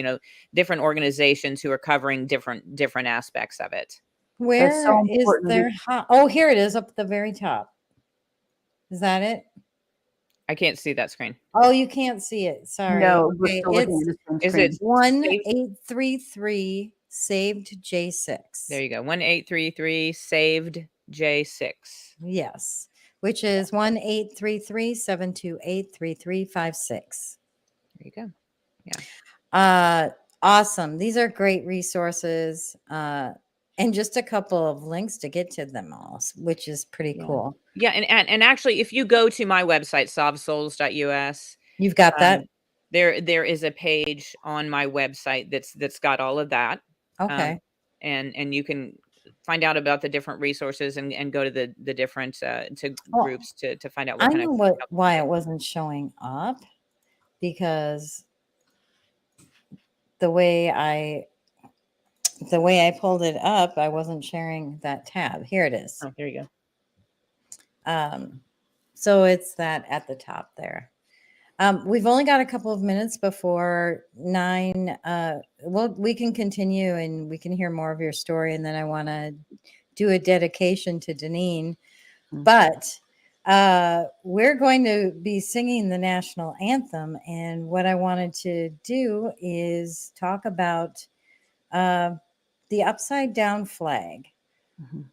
different organizations who are covering different aspects of it. That's Where so is important their oh, here it is up at the very top. Is that it? I can't see that screen. Oh, you can't see it. Sorry. No, we're Okay. still looking It's at the same Is it screen. saved? 1833 saved There J6. you go. 1833 saved J6. Yes, which is 1-833-728-3356. There you go. Yeah. Awesome. These are great resources. And just a couple of links to get to them all, which is pretty Yeah. cool. Yeah, and actually, if you go to my website, solvesouls.us, You've got that? um, there is a page on my website that's got all of that. Um, Okay. and you can find out about the different resources and go to the different to Well, groups to find out I what kind of know help you why need. it wasn't showing up because the way I pulled it up, I wasn't sharing that tab. Here it is. Oh, there you go. So it's that at the top there. We've only got a couple of minutes before 9. Well, we can continue and we can hear more of your story. And then I want to do a dedication to Danean. Mm. But we're going to be singing the national anthem. And what I wanted to do is talk about the upside down flag. Mhm.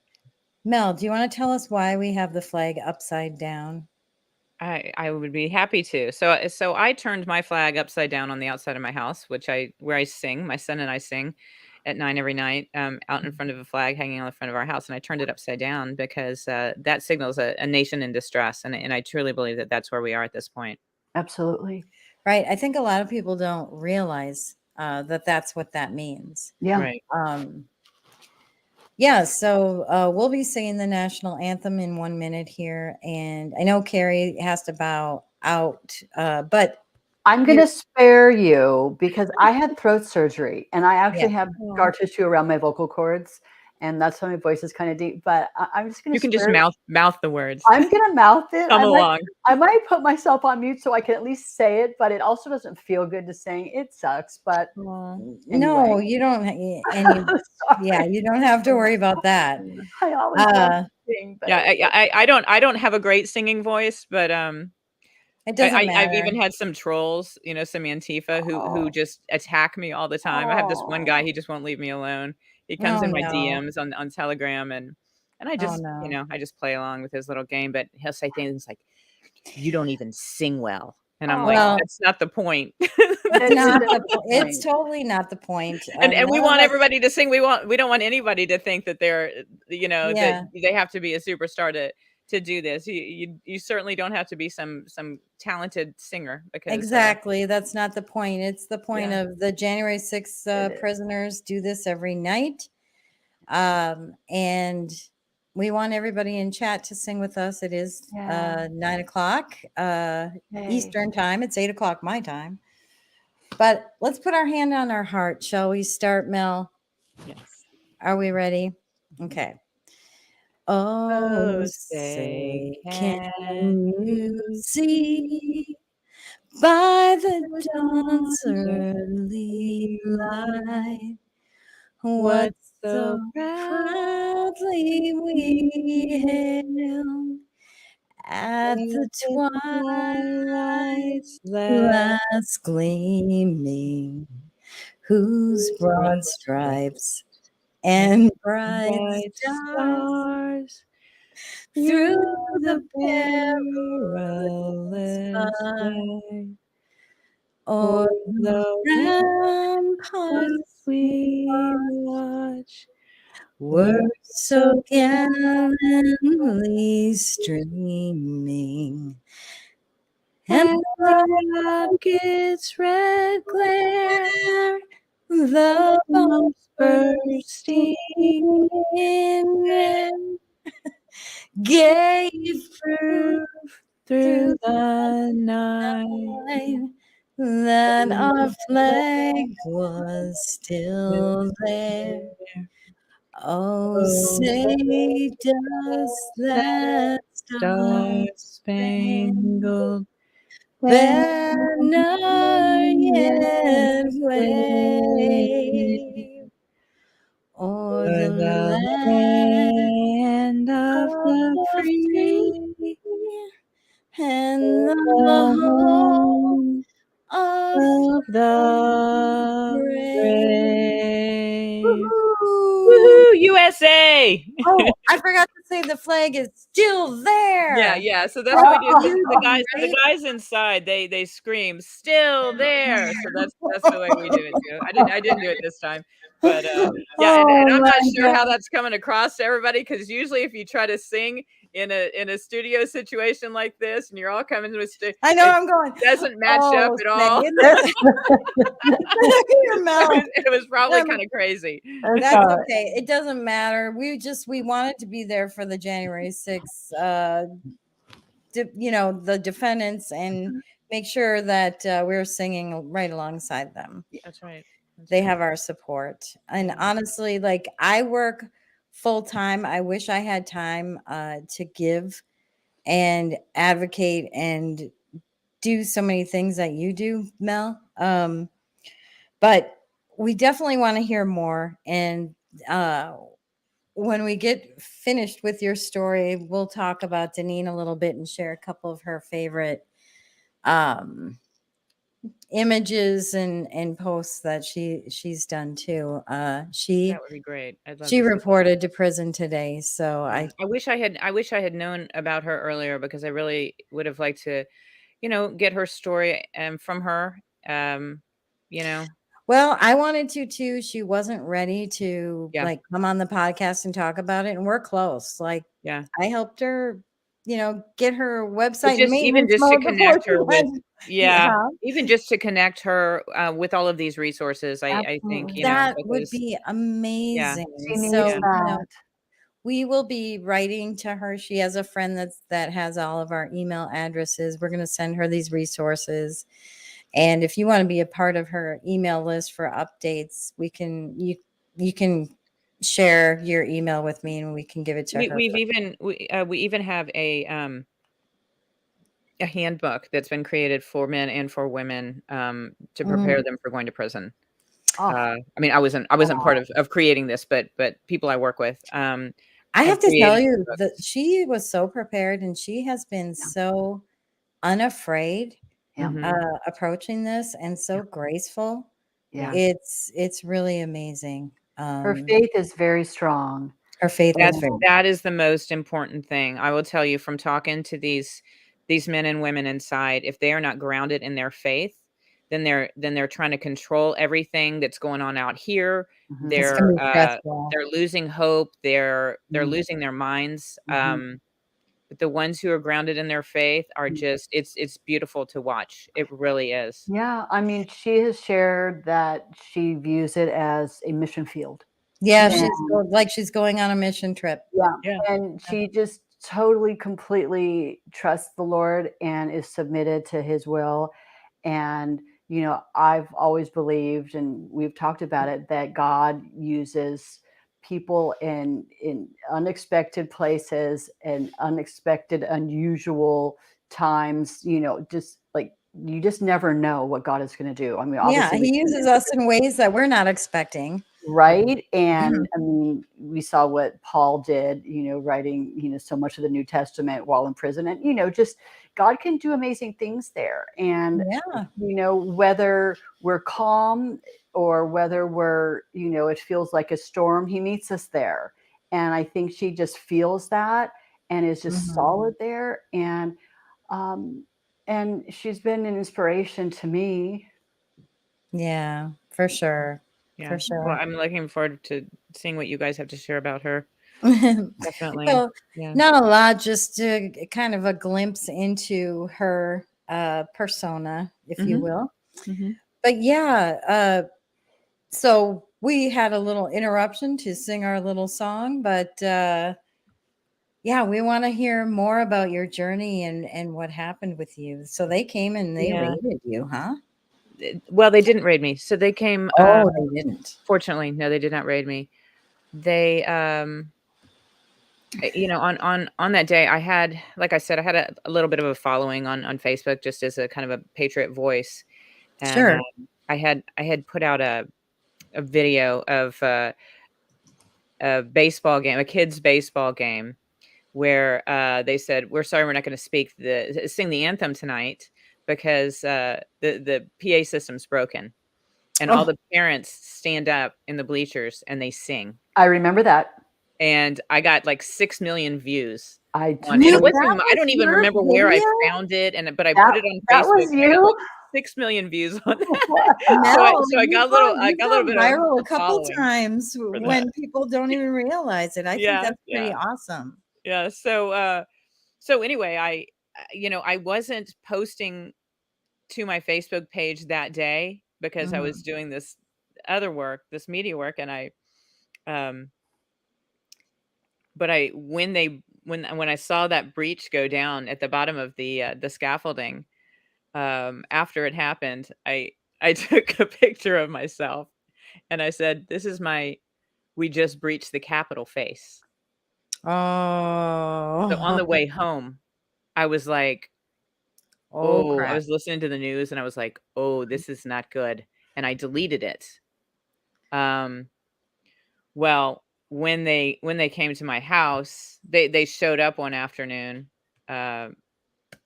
Mel, do you want to tell us why we have the flag upside down? I would be happy to. So I turned my flag upside down on the outside of my house, where I sing. My son and I sing at 9 every night, out in front of a flag hanging on the front of our house, and I turned it upside down because that signals a nation in distress, and I truly believe that that's where we are at this point. Absolutely. Right. I think a lot of people don't realize that that's what that means. Yeah. Right. Yeah, so we'll be singing the national anthem in 1 minute here. And I know Carrie has to bow out, but I'm going to spare you because I had throat surgery and I actually have Aw. scar tissue around my vocal cords, and that's why my voice is kind of deep. But I'm just going You to can just spare. mouth the words. I'm going to mouth it. Come along. I might put myself on mute so I can at least say it, but it also doesn't feel good to sing. It sucks, but No, anyway. you don't. Yeah, you don't have to worry about that. I always love to sing, but Yeah, I don't have a great singing voice, but it doesn't matter. I've even had some trolls, some Antifa who just attack me all the time. I have this one guy, he just won't leave me alone. He comes Oh, in my no. DMs on Telegram and I Oh, just, no. I just play along with his little game, but he'll say things like, "You don't even sing well." And I'm Oh. like, Well, "That's not the point." it's not the point. it's totally not the point. And we none want of us- everybody to sing. We don't want anybody to think that they're, Yeah. that they have to be a superstar to do this. You certainly don't have to be some talented singer because Exactly. That's not the point. It's the point Yeah. of the January 6th It is. prisoners do this every night. And we want everybody in chat to sing with us. It is Yeah. 9:00 Yay. Eastern time. It's 8:00 my time. But let's put our hand on our heart. Shall we start, Mel? Yes. Are we ready? Okay. Oh, Oh, say, say, can can you you see by the dawn's early light what so proudly we hailed at the twilight's last gleaming, whose broad stripes and bright stars through the perilous way o'er the ramparts we watch were so gallantly streaming, and the rocket's red glare, the bombs bursting in air, gave proof through the the night. that our flag was still there. Oh, say does that star-spangled banner yet wave o'er the land of the of free, and the home of of the brave. brave. Woohoo! Woohoo, USA! Oh, I forgot to say the flag is still there. Yeah. So that's what we do. The guys, Right? the guys inside, they scream, "Still there!" So that's the way we do it too. I didn't do it this time, but yeah, and Oh I'm not my sure how God. that's coming across to everybody because usually if you try to sing in a studio situation like this and you're all coming to I know it I'm going. doesn't match up at all. Your mouth. It was probably kind of crazy. That's okay. It doesn't matter. We wanted to be there for the January 6th, the defendants and make sure that we're singing right alongside them. That's right. They have our support. And honestly, like I work full time. I wish I had time to give and advocate and do so many things that you do, Mel. But we definitely want to hear more. And when we get finished with your story, we'll talk about Danean a little bit and share a couple of her favorite images and posts that she's done too. That would be great. I'd love She to see that. reported to prison today, so I wish I had known about her earlier because I really would have liked to, get her story from her. Well, I wanted to too. She wasn't ready to Yeah. like come on the podcast and talk about it, and we're close. Like, Yeah. I helped her, get her website Even maintenance just to mode before connect she her with, went. even just to connect her with all of these resources, I think, Absolutely. That would because be amazing. She needs So, that. we will be writing to her. She has a friend that has all of our email addresses. We're going to send her these resources. And if you want to be a part of her email list for updates, you can share your email with me and we can give it to her. We even have a handbook that's been created for men and for women to prepare them for going to prison. Oh, I mean, I wasn't part of creating this, but people I work with. I have to tell created you that books. she was so prepared and she has been so unafraid yeah. Mhm. approaching this and so graceful. Yeah. It's really amazing. Her faith is very strong. Her faith is very That is the most important thing. I will tell you from talking to these men and women inside, if they are not grounded in their faith, then they're trying to control everything that's going on out here. Mhm. it's gonna be stressful. They're losing hope. They're Mm. losing their minds. Mhm. But the ones who are grounded in their faith are Mm. just it's beautiful to watch. It really is. Yeah, I mean, she has shared that she views it as a mission field. Yeah, And she's going on a mission trip. yeah, Yeah. and she just totally, completely trusts the Lord and is submitted to his will. And, I've always believed, and we've talked about it, that God uses people in unexpected places and unexpected, unusual times, just like you just never know what God is going to do. I mean, Yeah, obviously, he uses us in ways that we're not expecting. right? And I mean, we saw what Paul did, writing, so much of the New Testament while in prison. And, just God can do amazing things there. And, Yeah. whether we're calm or whether it feels like a storm, he meets us there. And I think she just feels that and is just solid there. And she's been an inspiration to me. Yeah, for sure. Yeah. For sure. Well, I'm looking forward to seeing what you guys have to share about her. Definitely. So, Yeah. not a lot, just kind of a glimpse into her persona, if you Mhm. will. Mhm. But yeah, so we had a little interruption to sing our little song, but yeah, we want to hear more about your journey and what happened with you. So they came and they Yeah. raided you, huh? Well, they didn't raid me. So they came Oh, they didn't. fortunately, no, they did not raid me. They on that day I had, like I said, I had a little bit of a following on Facebook just as a kind of a patriot voice. And Sure. I had put out a video of a baseball game, a kids baseball game where they said, "We're sorry, we're not going to sing the anthem tonight because the PA system's broken." And all Oh, the parents stand up in the bleachers and they sing. I remember that. And I got like 6 million views I on, and it do. wasn't that even, I was don't even your remember where I video? found it, but I That put it on that Facebook was and I got you? like 6 million views on it. Wow. So I got You've a little gone bit of viral a a couple following times for that. when people don't even realize it. I think Yeah, that's pretty yeah. awesome. Yeah. So anyway, I wasn't posting to my Facebook page that day because I was Mhm. doing this other work, this media work, and um but when I saw that breach go down at the bottom of the scaffolding, after it happened, I took a picture of myself and I said, "This is my we just breached the Capitol face." So on the Oh, way home, I was like, oh "Oh," I crap. was listening to the news and I was like, "Oh, this is not good." And I deleted it. Um, well, when they came to my house, they showed up one afternoon, uh,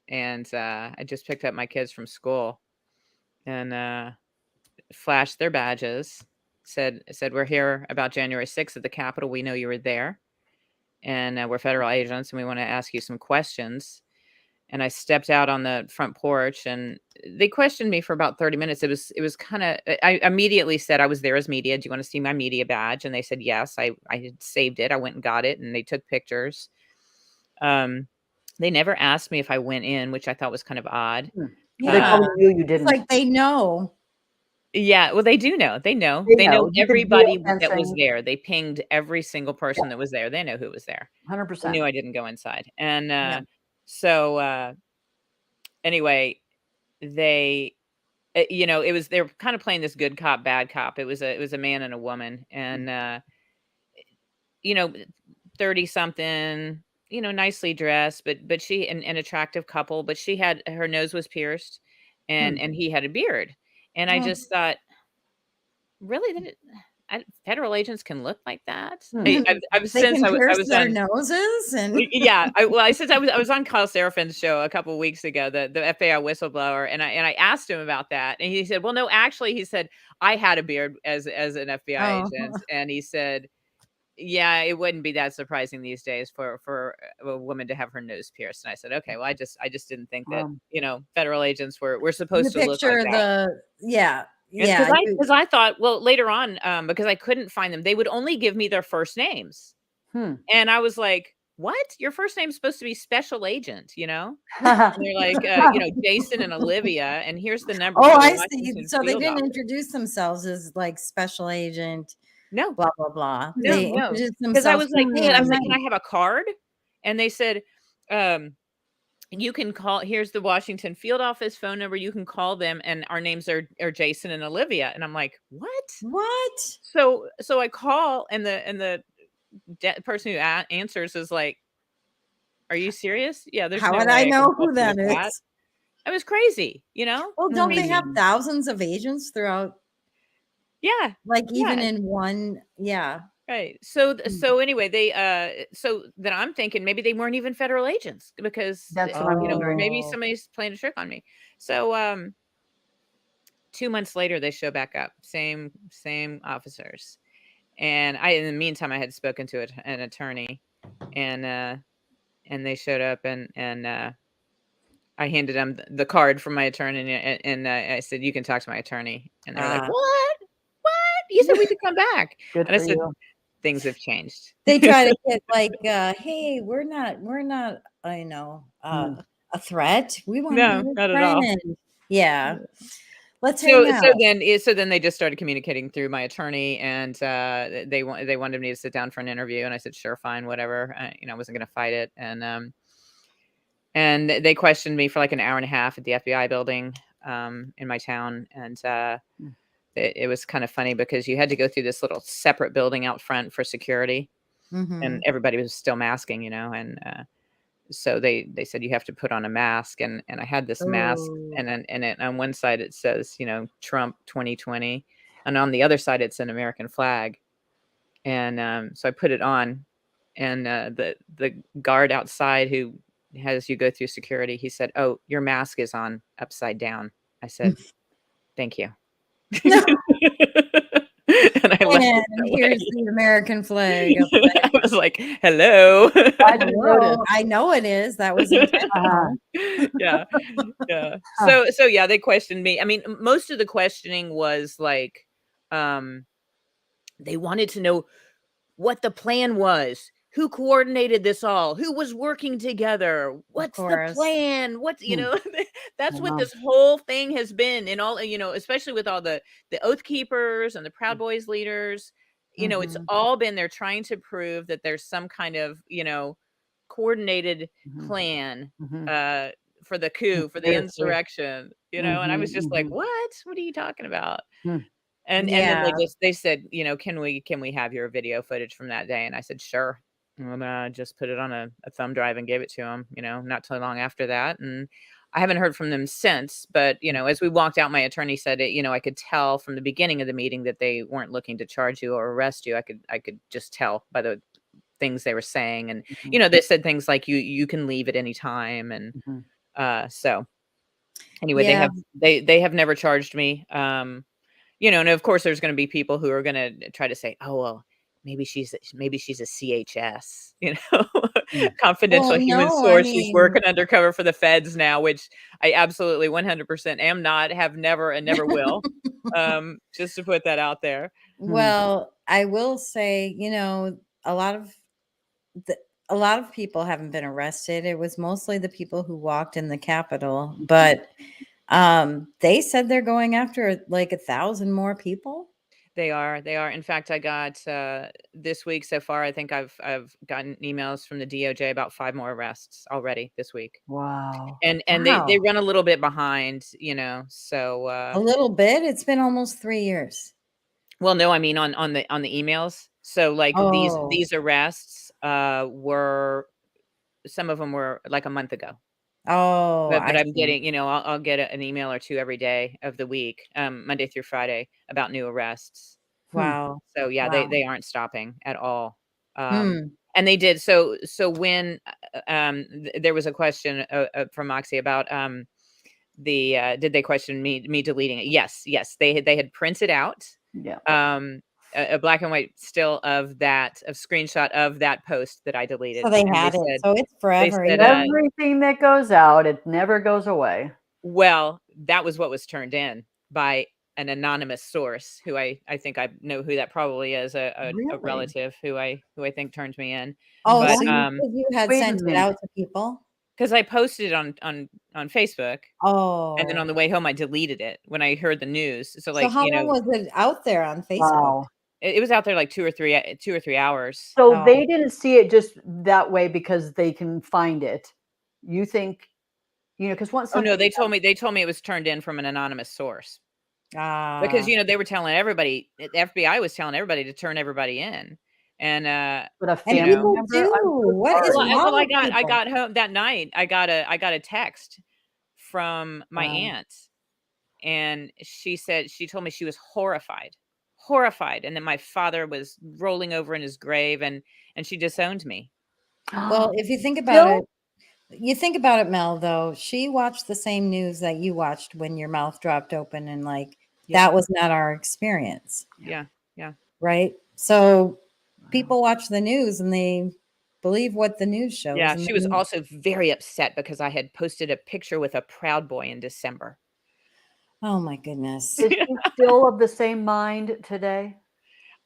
and I just picked up my kids from school and flashed their badges. Said we're here about January 6th at the Capitol. We know you were there, and we're federal agents, and we want to ask you some questions. And I stepped out on the front porch, and they questioned me for about 30 minutes. It was kind of. I immediately said I was there as media. Do you want to see my media badge? And they said yes. I had saved it. I went and got it, and they took pictures. Um, they never asked me if I went in, which I thought was kind of odd. They Yeah. probably knew you It's didn't. like they know. Yeah, well, they do know. They know. They They know know. You could everybody that was geofencing. there. They pinged every single Yeah, person that was there. They know who was there. They 100%. knew I didn't go inside. And Yeah. so anyway, they it was, they were kind of playing this good cop, bad cop. It was a man and a woman, and, you know, 30 something, nicely dressed, but she, an attractive couple, but she had, her nose was pierced, and he had a beard. And I Oh, just thought, really, federal agents can look like that? Hmm. I've they since can I pierce was their on, noses and yeah, since I was on Kyle Serafin's show a couple of weeks ago, the FBI whistleblower, and I asked him about that, and he said, "Well, no, actually," he said, "I had a beard as an FBI oh, agent," and he said, "Yeah, it wouldn't be that surprising these days for a woman to have her nose pierced." And I said, "Okay, well, I just didn't think that, Um, federal agents were you supposed to look like picture that." yeah, And yeah, you, because I thought, well, later on, because I couldn't find them, they would only give me their first names. hmm. And I was like, "What? Your first name's supposed to be special agent, you know?" And they're like, Jason and Olivia, and here's the number oh, for the I see. Washington So they field didn't office. introduce themselves as like special agent, No, blah blah blah. no, They no. introduced Because I themselves. was like, "Hey," I was like, "Can Hi. I have a card?" And they said, um, "You can call, here's the Washington field office phone number. You can call them, and our names are Jason and Olivia." And I'm like, "What?" What? So I call, and the person who answers is like, "Are you serious? Yeah, there's How no would I way I can know help who you with that that." is? It was crazy, you know? Well, don't they have Crazy. Hmm. thousands of agents throughout, Yeah, like even yeah, in one? Yeah. right. So Hmm. so anyway, so then I'm thinking maybe they weren't even federal agents because, That's what I'm wondering. maybe Oh, somebody's playing a trick on me. So 2 months later they show back up, same officers. And in the meantime I had spoken to an attorney, and they showed up, and I handed them the card from my attorney, and I said, "You can talk to my attorney." And they were like, ah. "What? What? You said we could come back." Good And I for said, you. "Things have changed." They try to get like, hey, we're not, I know, Hmm. a threat. We want to be No, your not at all. friend. Yeah. Let's So hang so out. then they just started communicating through my attorney, and they wanted me to sit down for an interview, and I said, "Sure, fine, whatever." I wasn't going to fight it, and they questioned me for like an hour and a half at the FBI building in my town, and Hmm. it was kind of funny because you had to go through this little separate building out front for security, and Hmm. everybody was still masking, and so they said you have to put on a mask, and I had this mask, Oh. and then on one side it says, Trump 2020, and on the other side it's an American flag, and so I put it on, and the guard outside who has you go through security, he said, "Oh, your mask is on upside down." I said, "Thank you." And I left And it that here's way. the American flag. I was like, "Hello." I didn't notice. Hello. I know it is. That was Uh-huh. intentional. Yeah, yeah. Huh. So yeah, they questioned me. I mean, most of the questioning was like, um, they wanted to know what the plan was, who coordinated this all, who was working together, Of what's the course. plan, what's, Hmm. that's what Wow. this whole thing has been, in all, especially with all the oath keepers and the Proud Boys leaders. It's Mhm. all been, they're trying to prove that there's some kind of, coordinated Mhm. plan Mhm. uh for the coup, for the Conspiracy. insurrection, and I Mhm. was just like, Mhm. what are you talking about? Hmm. And then Yeah. they said, "Can we have your video footage from that day?" And I said, "Sure." And just put it on a thumb drive and gave it to him, not too long after that. And I haven't heard from them since, but as we walked out, my attorney said it, I could tell from the beginning of the meeting that they weren't looking to charge you or arrest you. I could just tell by the things they were saying. And Mhm. they said things like you can leave at any time. And Mhm. so anyway, Yeah. they have never charged me. And of course there's gonna be people who are gonna try to say, "Oh, well, maybe she's a CHS, Mm. Well, confidential human no, I source. She's mean, working undercover for the feds now," which I absolutely 100% am not, have never, and never will. Just to put that out there. Hmm. well, I will say, a lot of the, a lot of people haven't been arrested. It was mostly the people who walked in the Capitol, but they said they're going after like 1,000 more people. They are. They are. In fact, I got this week so far. I think I've gotten emails from the DOJ about 5 more arrests already this week, Wow. and they Wow. run a little bit behind, So, A little bit. It's been almost 3 years. well, no, I mean on the emails. So like Oh. these arrests were some of them were like a month ago. Oh, But I I'm see. getting, I'll get an email or 2 every day of the week, Monday through Friday about new arrests. Hmm. Wow. So, yeah, Wow. they aren't stopping at all. Hmm. And they did so when, there was a question, from Moxie about, did they question me deleting it? Yes, yes, they had printed out, Yeah. a black and white still of a screenshot of that post that I So deleted, they and had it. So it's they forever. said, Yeah. Everything that goes out, it never goes away. well, that was what was turned in by an anonymous source who I think I know who that probably is, a Really? relative who I think turned me in. Oh, But, so you had Wait a sent it minute. out to people? because I posted it on Facebook, and then on Oh. the way home, I deleted it when I heard the news. So, So like, how long was it out there on Facebook? Wow. it was out there like 2 or 3 hours. So Oh. they didn't see it just that way because they can find it. You think, because once Oh, no, something they told me it was turned in from an anonymous source because, Ah. they were telling everybody the FBI was telling everybody to turn everybody in, and, with a And you family know people member, do. I'm so What is Well, sorry. I well, wrong I with got I people? got home that night. I got a text from my Wow. aunt, and she told me she was horrified, horrified, and that my father was rolling over in his grave, and she disowned me. Well, if Still? you think about it, Mel, though, she watched the same news that you watched when your mouth dropped open and like Yep. that was not our experience, Yeah, yeah, right? So Wow. people watch the news and they believe what the news shows. yeah. And She was then, also very upset because I had posted a picture with a Proud Boy in December. oh my goodness. Is she still of the same mind today?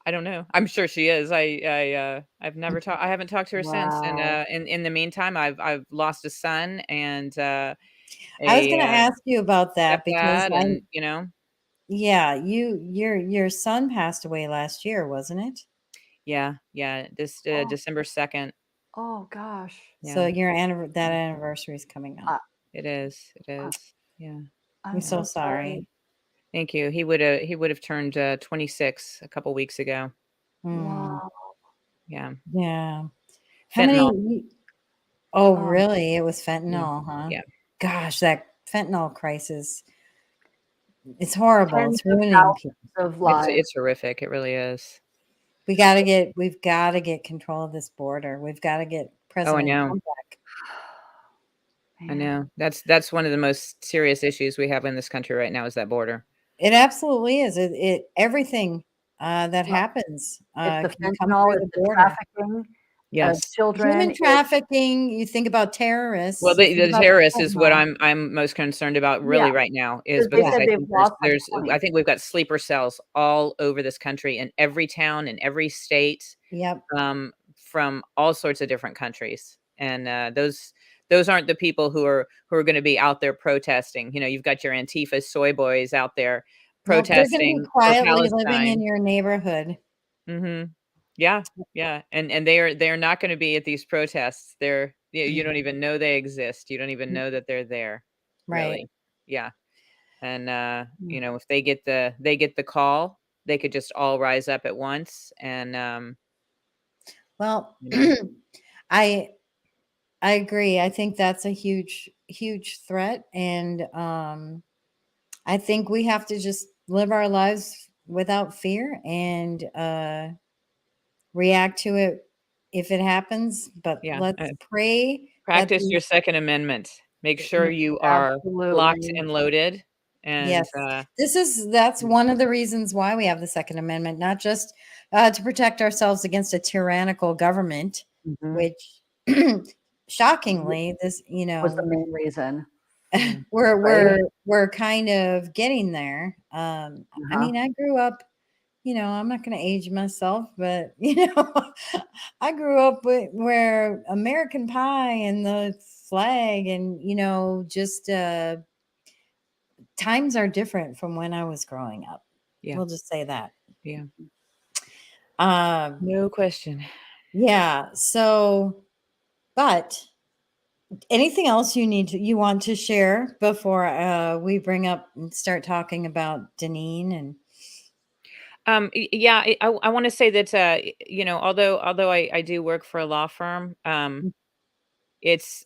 I don't know. I'm sure she is. I haven't talked to her since, and, Wow. in the meantime, I've lost a son and, I was a, going to ask you about that because stepdad, and, yeah, your son passed away last year, wasn't it? yeah, yeah, this, Oh, December 2nd. oh gosh. So Yeah, that anniversary is coming up. I, it I, is. Yeah, I'm I'm yeah. so so sorry. sorry. Thank you. He would have turned, 26 a couple weeks ago. Hmm. Wow. Yeah. Yeah. How many? Fentanyl. Oh, Um, really? It was Yeah, fentanyl, huh? yeah. Gosh, that fentanyl crisis. It's horrible. tens It's of ruining people. thousands of It's lives. it's horrific. It really is. We've got to get control of this border. We've got to get Oh, I President know. Trump back. I Man. know. That's one of the most serious issues we have in this country right now is that border. It absolutely is. It everything that Well, happens it's the can come fentanyl, through it's the the border. trafficking of Yes. children. Human trafficking. You think about Well, terrorists. You the think the about the terrorists is what fentanyl. I'm most concerned about Yeah, really right now is because they because Yeah. said I they've think lost like I 20. think we've got sleeper cells all over this country in every town, in every state, Yep. from all sorts of different countries. And, those aren't the people who are gonna be out there protesting. You've got your Antifa soy boys out there Nope. They're going to be protesting for quietly living in Palestine. your neighborhood. Mhm. Yeah, yeah, and they are not gonna be at these protests. You don't even know they exist. You don't even know that they're there, Right. really. Yeah, and, Mm. if they get the call, they could just all rise up at once and, Well, you know I I agree. I think that's a huge threat, and I think we have to just live our lives without fear and react to it if it happens. But yeah, let's pray that practice these your Second Amendment. Make sure you are locked Absolutely. and loaded, and, yes, that's one of the reasons why we have the Second Amendment, not just to protect ourselves against a tyrannical government, Mhm. which shockingly, this Was the main reason. yeah, we're Right? we're kind of getting there. I Uh-huh. mean, I grew up, I'm not going to age myself, but I grew up where American Pie and the flag, and just times are different from when I was growing up. yeah. We'll just say that. Yeah. Um, No question. yeah. So, but anything else you want to share before we bring up and start talking about Danean and Yeah, I want to say that, although I do work for a law firm, it's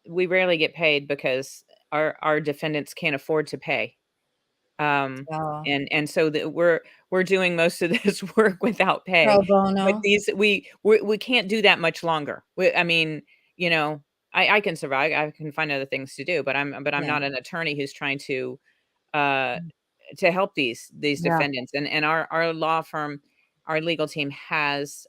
we rarely get paid because our defendants can't afford to pay. Um, uh, and so that we're doing most of this work without pro pay. But bono? these we can't do that much longer. I mean, I can survive. I can find other things to do, but I'm Yeah. not an attorney who's trying uh to help these Yeah. defendants. And our law firm, our legal team has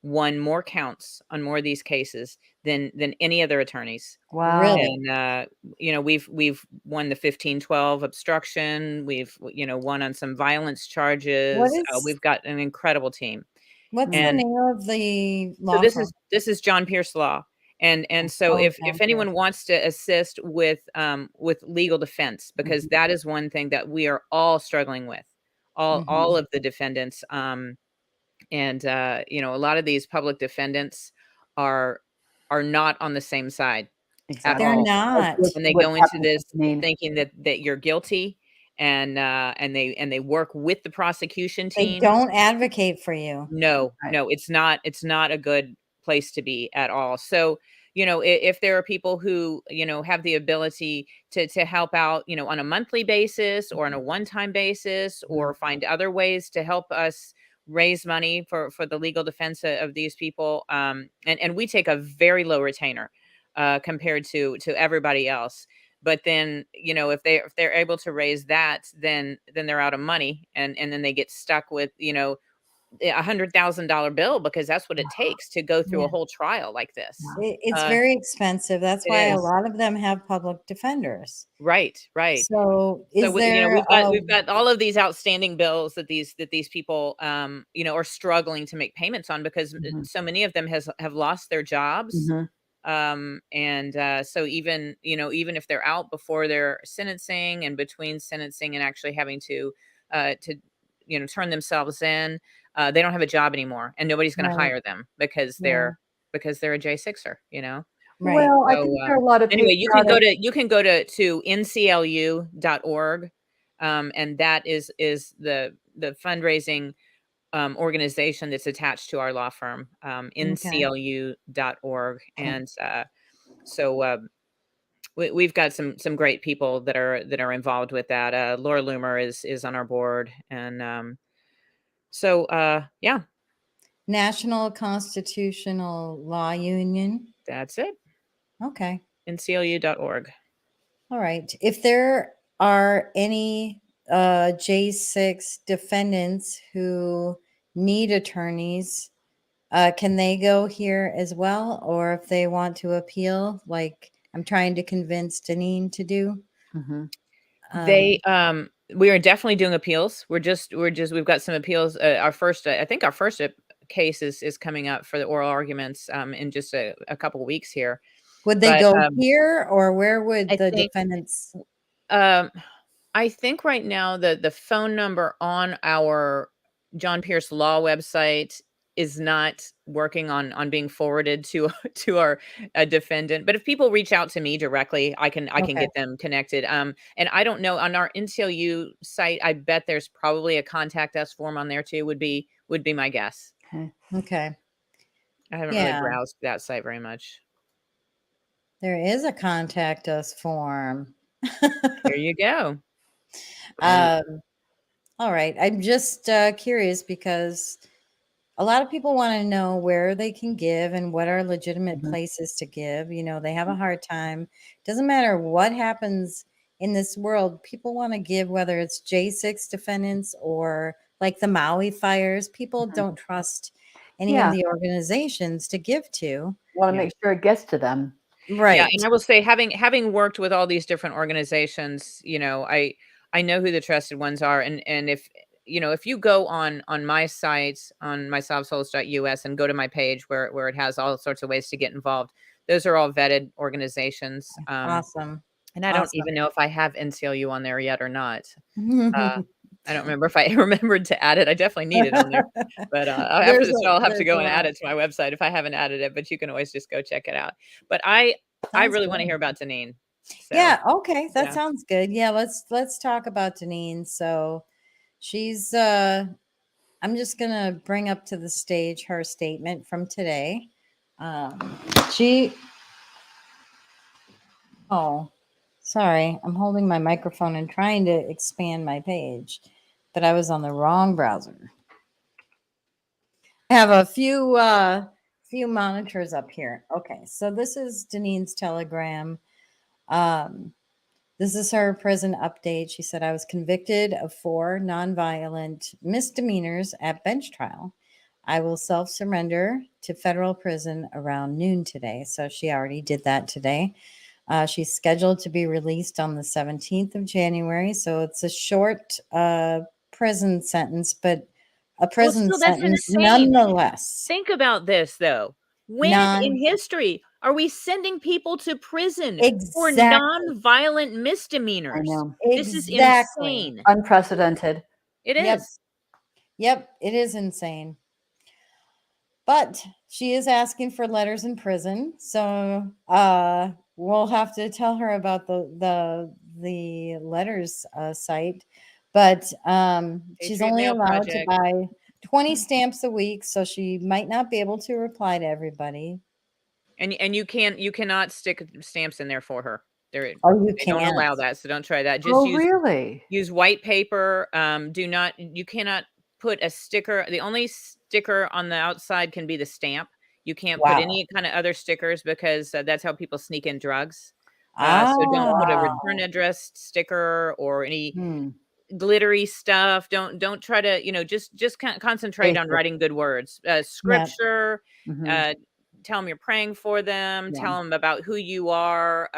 won more counts on more of these cases than any other attorneys. Wow. Really? And we've won the 1512 obstruction. We've won on some violence What charges. is We've got an incredible team. what's the Mm. And name of the so law this firm? is John Pierce Law. And so Oh, if John Pierce. anyone wants to assist with legal defense, because Mhm. that is one thing that we are all struggling with, all Mhm. of the defendants, and a lot of these public defendants are are not on the same side at They're Exactly. all. That's not. just And they what go into happened this to me. thinking that you're guilty, and they work with the prosecution They team. don't advocate for you. No, Right. no, it's not a good place to be at all. So, if there are people who, have the ability to help out, on a monthly basis or on a one-time basis, Mhm. or find other ways to help us raise money for the legal defense of these people, and we take a very low retainer compared to everybody else. But then, if they're able to raise that, then they're out of money, and then they get stuck with, $100,000 bill, because that's what it takes to go through a Yeah. whole trial like this. It's Uh, very expensive. That's it why a is. lot of them have public defenders. Right, right. So, So is there we've got all of these outstanding bills that these people, are struggling to make payments on, because Mhm. so many of them have lost their jobs. Mhm. And so even if they're out before their sentencing and between sentencing and actually having to turn themselves in, they don't have a job anymore, and nobody's going to right? hire them because Yeah. they're a J6er. Right. Well, I So think there are a lot of anyway, patriotic. you can go to nclu.org, and that is the fundraising organization that's attached to our law firm, Okay. nclu.org. Okay. And so we've got some great people that are involved with that. Laura Loomer is on our board, and yeah, National Constitutional Law Union. that's it. Okay. nclu.org. All right. If there are any J6 defendants who need attorneys, can they go here as well? Or if they want to appeal, like I'm trying to convince Danean to do? Mhm. They Um, we are definitely doing appeals. We've got some appeals. Our first I think our first case is coming up for the oral arguments in just a couple of weeks here. would they But go here or where would I the think defendants? um I think right now the phone number on our John Pierce Law website is not working on being forwarded to to our defendant. But if people reach out to me directly, I can Okay. get them connected. And I don't know, on our NCLU site, I bet there's probably a contact us form on there too. Would be my guess. Okay. Okay. I haven't really Yeah. browsed that site very much. There is a contact us form. Here you go. And um, all right. I'm just curious because a lot of people want to know where they can give and what are legitimate Mhm. places to give. They have a hard time. Doesn't matter what happens in this world, people want to give, whether it's J6 defendants or like the Maui fires. People Mhm. don't trust any of Yeah. the organizations to give to. Wanna yeah. make sure it gets to them. Yeah, Right. and I will say, having worked with all these different organizations, I know who the trusted ones are. And if you go on my site, on mysolvesolves.us, and go to my page where it has all sorts of ways to get involved, those are all vetted organizations. Awesome. And I don't Awesome. even know if I have NCLU on there yet or not. Uh, I don't remember if I remembered to add it. I definitely need it on there. But after There's this show, I'll have to there's go a and add lot. it to my website if I haven't added it. But you can always just go check it out. But I Sounds really want to good. hear about Danean. So Yeah, okay, that yeah. sounds good. Yeah, let's talk about Danean. So she's I'm just gonna bring up to the stage her statement from today. She Oh, sorry. I'm holding my microphone and trying to expand my page, but I was on the wrong browser. I have a few monitors up here. Okay, so this is Danean's telegram. Um, this is her prison update. She said, I was convicted of 4 nonviolent misdemeanors at bench trial. I will self surrender to federal prison around noon today. So she already did that today. She's scheduled to be released on the 17th of January. So it's a short prison sentence, but a Well, prison still, that's sentence insane. nonetheless. Think about this, though. When in Non history are we sending people to prison for exactly. nonviolent I misdemeanors? know. This is Exactly. insane. Unprecedented. It Yep. is. Yep. It is insane. But she is asking for letters in prison. So we'll have to tell her about the letters site. But she's Patriot only Mail allowed to Project. buy 20 stamps a week, so she might not be able to reply to everybody. And you cannot stick stamps in there for her. They Oh, you don't can't. allow that, so don't try that. Just Oh, really? use white paper. You cannot put a sticker. The only sticker on the outside can be the stamp. You can't put Wow. any kind of other stickers because that's how people sneak in drugs. So don't put a Ah, return address sticker or any Hmm. glittery stuff. Don't try to, just concentrate on Basic. writing good words. yeah, Scripture, Mhm. uh, tell them you're praying for them, Yeah. tell them about who you are,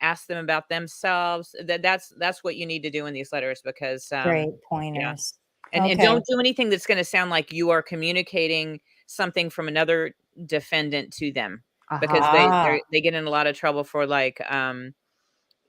ask them about themselves. That's what you need to do in these letters because great yeah. pointers. And Okay. don't do anything that's going to sound like you are communicating something from another defendant to them because Uh-huh. Ah, they get in a lot of trouble for like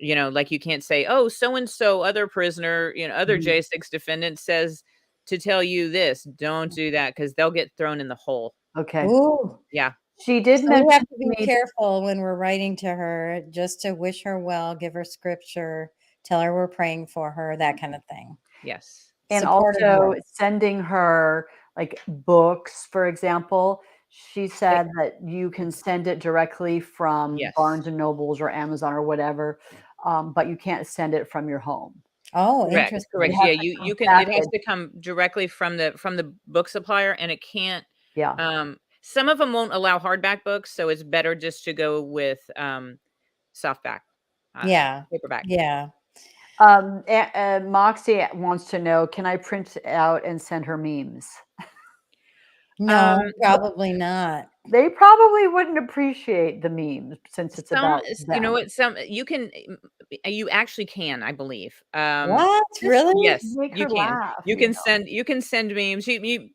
like you can't say, oh, so and so other prisoner, other Mhm. J6 defendant says to tell you this. Don't do that because they'll get thrown in the hole. Okay. ooh. Yeah. She did So we have mention to to be me. careful when we're writing to her just to wish her well, give her scripture, tell her we're praying for her, that kind of thing. Yes. And Supportive also words. sending her, like, books, for example. She Eh, said that you can send it directly from yes. Barnes& and Nobles or Amazon or whatever, but you can't send it from your home. Oh, Correct, It correct. interesting. has Yeah, to come you can it has packaged. to come directly from the book supplier, and it can't, Yeah. some of them won't allow hardback books, so it's better just to go with, softback, uh, Yeah. paperback. Yeah. Moxie wants to know, can I print out and send her memes? No, Um, probably not. They probably wouldn't appreciate the memes since it's some about you know them. what? You actually can, I believe. What? Just Really? Yes, make you her can. laugh, You can send memes. You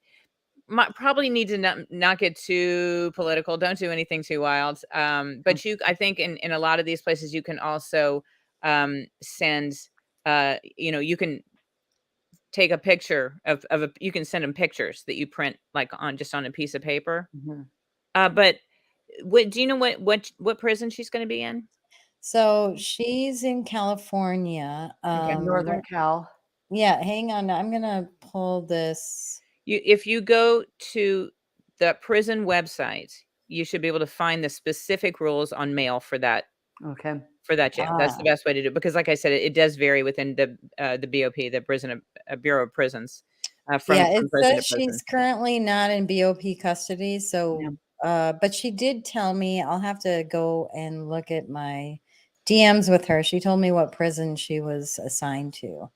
might probably need to not get too political. Don't do anything too wild. But I think in a lot of these places you can also send. You can take a picture of you can send them pictures that you print like on a piece of paper. Mhm. But what do you know what prison she's going to be in? So she's in California. Okay. Northern Cal. Yeah, hang on. I'm gonna pull this. If you go to the prison website, you should be able to find the specific rules on mail Okay. for that jail. That's the Ah, best way to do it because, like I said, it does vary within the BOP, the Bureau of Prisons, yeah, it from prison to says prison. she's currently not in BOP custody. Yeah. So, but she did tell me I'll have to go and look at my DMs with her. She told me what prison she was assigned to.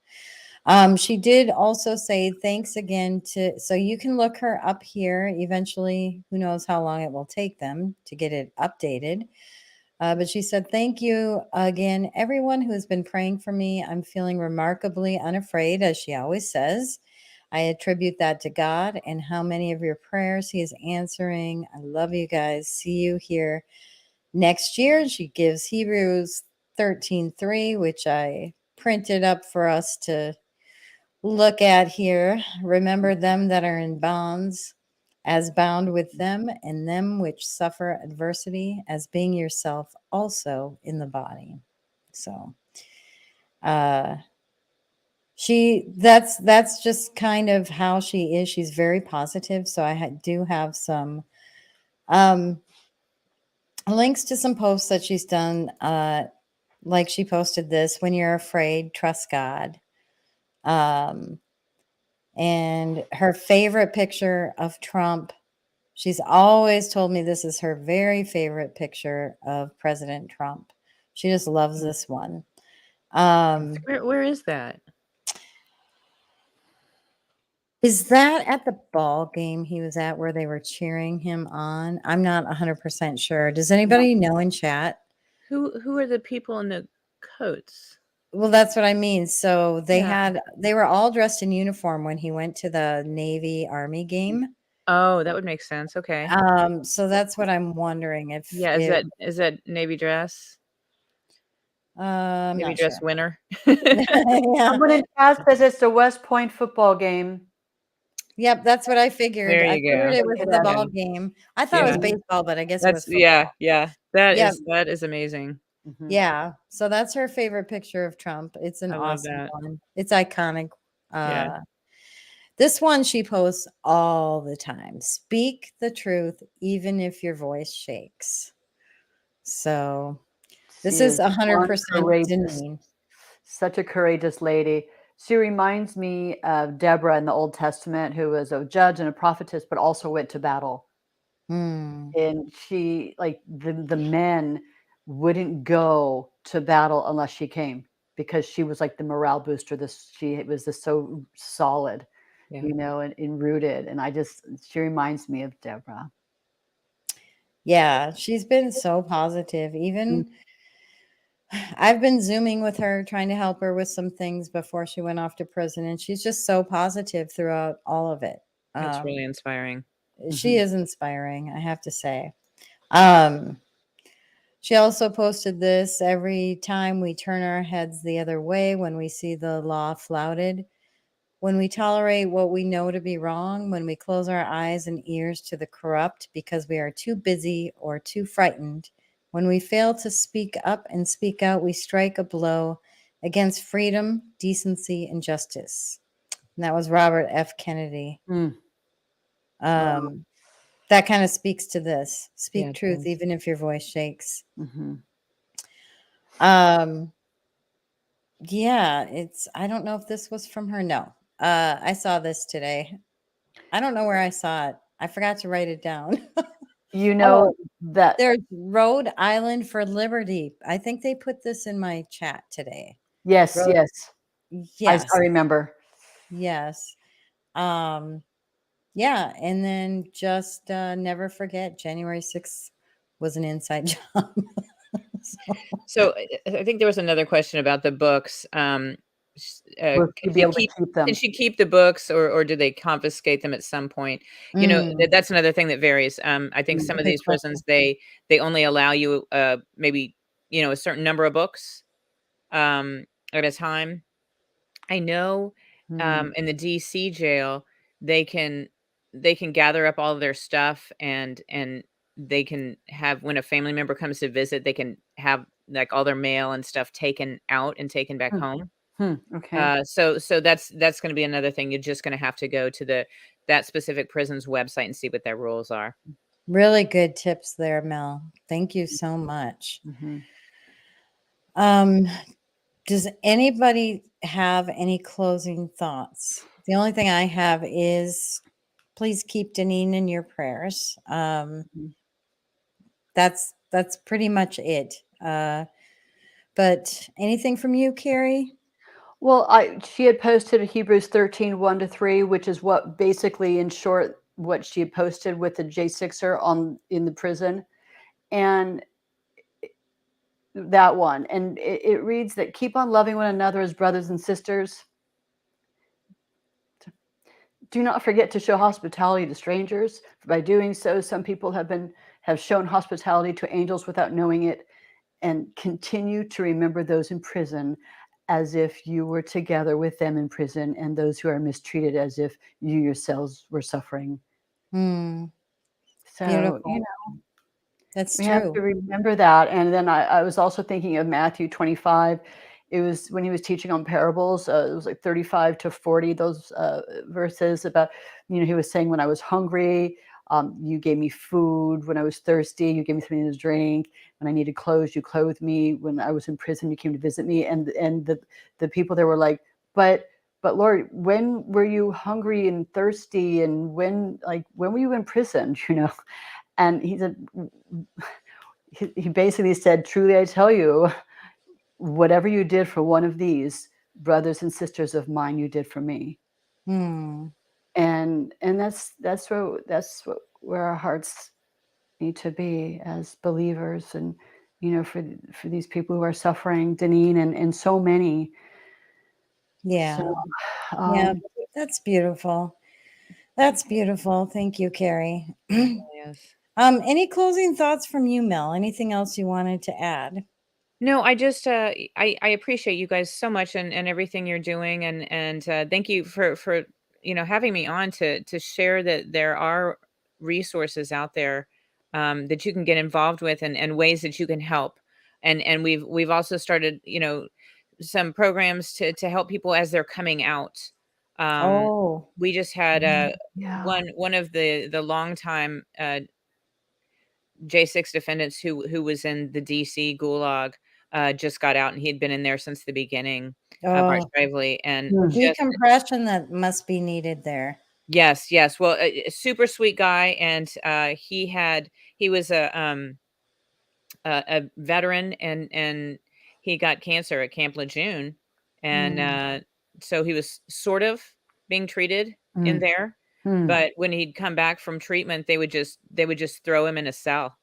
She did also say thanks again to, so you can look her up here eventually. Who knows how long it will take them to get it updated. But she said, thank you again, everyone who has been praying for me. I'm feeling remarkably unafraid, as she always says. I attribute that to God and how many of your prayers He is answering. I love you guys. See you here next year. She gives Hebrews 13:3, which I printed up for us to look at here. Remember them that are in bonds, as bound with them, and them which suffer adversity, as being yourself also in the body. So, uh, that's just kind of how she is. She's very positive. So do have some um, links to some posts that she's done. Like she posted this: "When you're afraid, trust God." Um, and her favorite picture of Trump. She's always told me this is her very favorite picture of President Trump. She just loves this one. Where is that? Is that at the ball game he was at where they were cheering him on? I'm not 100% sure. Does anybody know in chat? Who are the people in the coats? Well, that's what I mean. So Yeah. they were all dressed in uniform when he went to the Navy Army game. Oh, that would make sense. Okay. So that's what I'm wondering if Yeah, is that navy dress? I'm Navy not sure. dress winner? Yeah. Someone in chat says it's the West Point football game. Yep, that's what I figured. There I you figured go. it was Look at the that. ball game. I thought it was Yeah. baseball, but I guess it was That's football. yeah. Yeah. That is amazing. Mhm. Yeah. So that's her favorite picture of Trump. It's an I love awesome that. one. It's iconic. Yeah. This one she posts all the time. Speak the truth, even if your voice shakes. So this She is is one 100% courageous, Danean. such a courageous lady. She reminds me of Deborah in the Old Testament, who was a judge and a prophetess, but also went to battle. Mm. And she, like the men wouldn't go to battle unless she came because she was like the morale booster. She was this so solid, Yeah. and rooted. And she reminds me of Deborah. Yeah, she's been so positive. Even Mm. I've been Zooming with her, trying to help her with some things before she went off to prison. And she's just so positive throughout all of it. That's really inspiring. She Mhm. is inspiring, I have to say. Um, she also posted this: every time we turn our heads the other way when we see the law flouted, when we tolerate what we know to be wrong, when we close our eyes and ears to the corrupt because we are too busy or too frightened, when we fail to speak up and speak out, we strike a blow against freedom, decency, and justice. And that was Robert F. Kennedy. Mm. Wow. That kind of speaks to this. Speak Yeah, it truth, does. even if your voice shakes. Mhm. Um, yeah, I don't know if this was from her. No. I saw this today. I don't know where I saw it. I forgot to write it down. You know Oh, that there's Rhode Island for Liberty. I think they put this in my chat today. Yes, Rhode, yes. yes, I remember. yes. Um, yeah, and then just never forget January 6th was an inside job. So I think there was another question about the books. Will she be able to keep them? Can she keep the books, or do they confiscate them at some point? Mm, That's another thing that varies. I think some of good these question. prisons, they only allow you maybe a certain number of books at a time. I know Mm. in the DC jail they can they can gather up all of their stuff, and they can have, when a family member comes to visit, they can have like all their mail and stuff taken out and taken back Hmm. home. Okay. So that's going to be another thing. You're just going to have to go to that specific prison's website and see what their rules are. Really good tips there, Mel. Thank you so much. Mhm. Um, does anybody have any closing thoughts? The only thing I have is please keep Danean in your prayers. Mhm. That's pretty much it. But anything from you, Carrie? Well, she had posted Hebrews 13, 1-3, which is what basically, in short, what she had posted with the J6er in the prison. And that one. And it reads that keep on loving one another as brothers and sisters. Do not forget to show hospitality to strangers. For by doing so, some people have shown hospitality to angels without knowing it, and continue to remember those in prison as if you were together with them in prison, and those who are mistreated as if you yourselves were suffering. Mm, So, beautiful. That's we have to true. remember that. And then I was also thinking of Matthew 25. It was when he was teaching on parables. It was like 35 to 40, those verses about, he was saying, when I was hungry, you gave me food. When I was thirsty, you gave me something to drink. When I needed clothes, you clothed me. When I was in prison, you came to visit me. And the people there were like, but Lord, when were you hungry and thirsty? And when were you in prison? And he said, he basically said, truly, I tell you, whatever you did for one of these brothers and sisters of mine, you did for me. Mm, And that's where our hearts need to be as believers. And, for these people who are suffering, Danean and so many. yeah. So, Yeah. That's beautiful. That's beautiful. Thank you, Carrie. Yes. Any closing thoughts from you, Mel? Anything else you wanted to add? No, I just I appreciate you guys so much and everything you're doing and thank you for having me on to share that there are resources out there that you can get involved with and ways that you can help. And we've also started, some programs to help people as they're coming out. Um Oh, we just had yeah. one of the longtime J6 defendants who was in the DC gulag, just got out, and he had been in there since the beginning, Bart oh, Shively, and Hmm. the just decompression that must be needed there. yes, yes. Well, a super sweet guy, and he was a veteran, and he got cancer at Camp Lejeune, and Mm, so he was sort of being treated in Hmm. there, Hmm. but when he'd come back from treatment, they would just throw him in a cell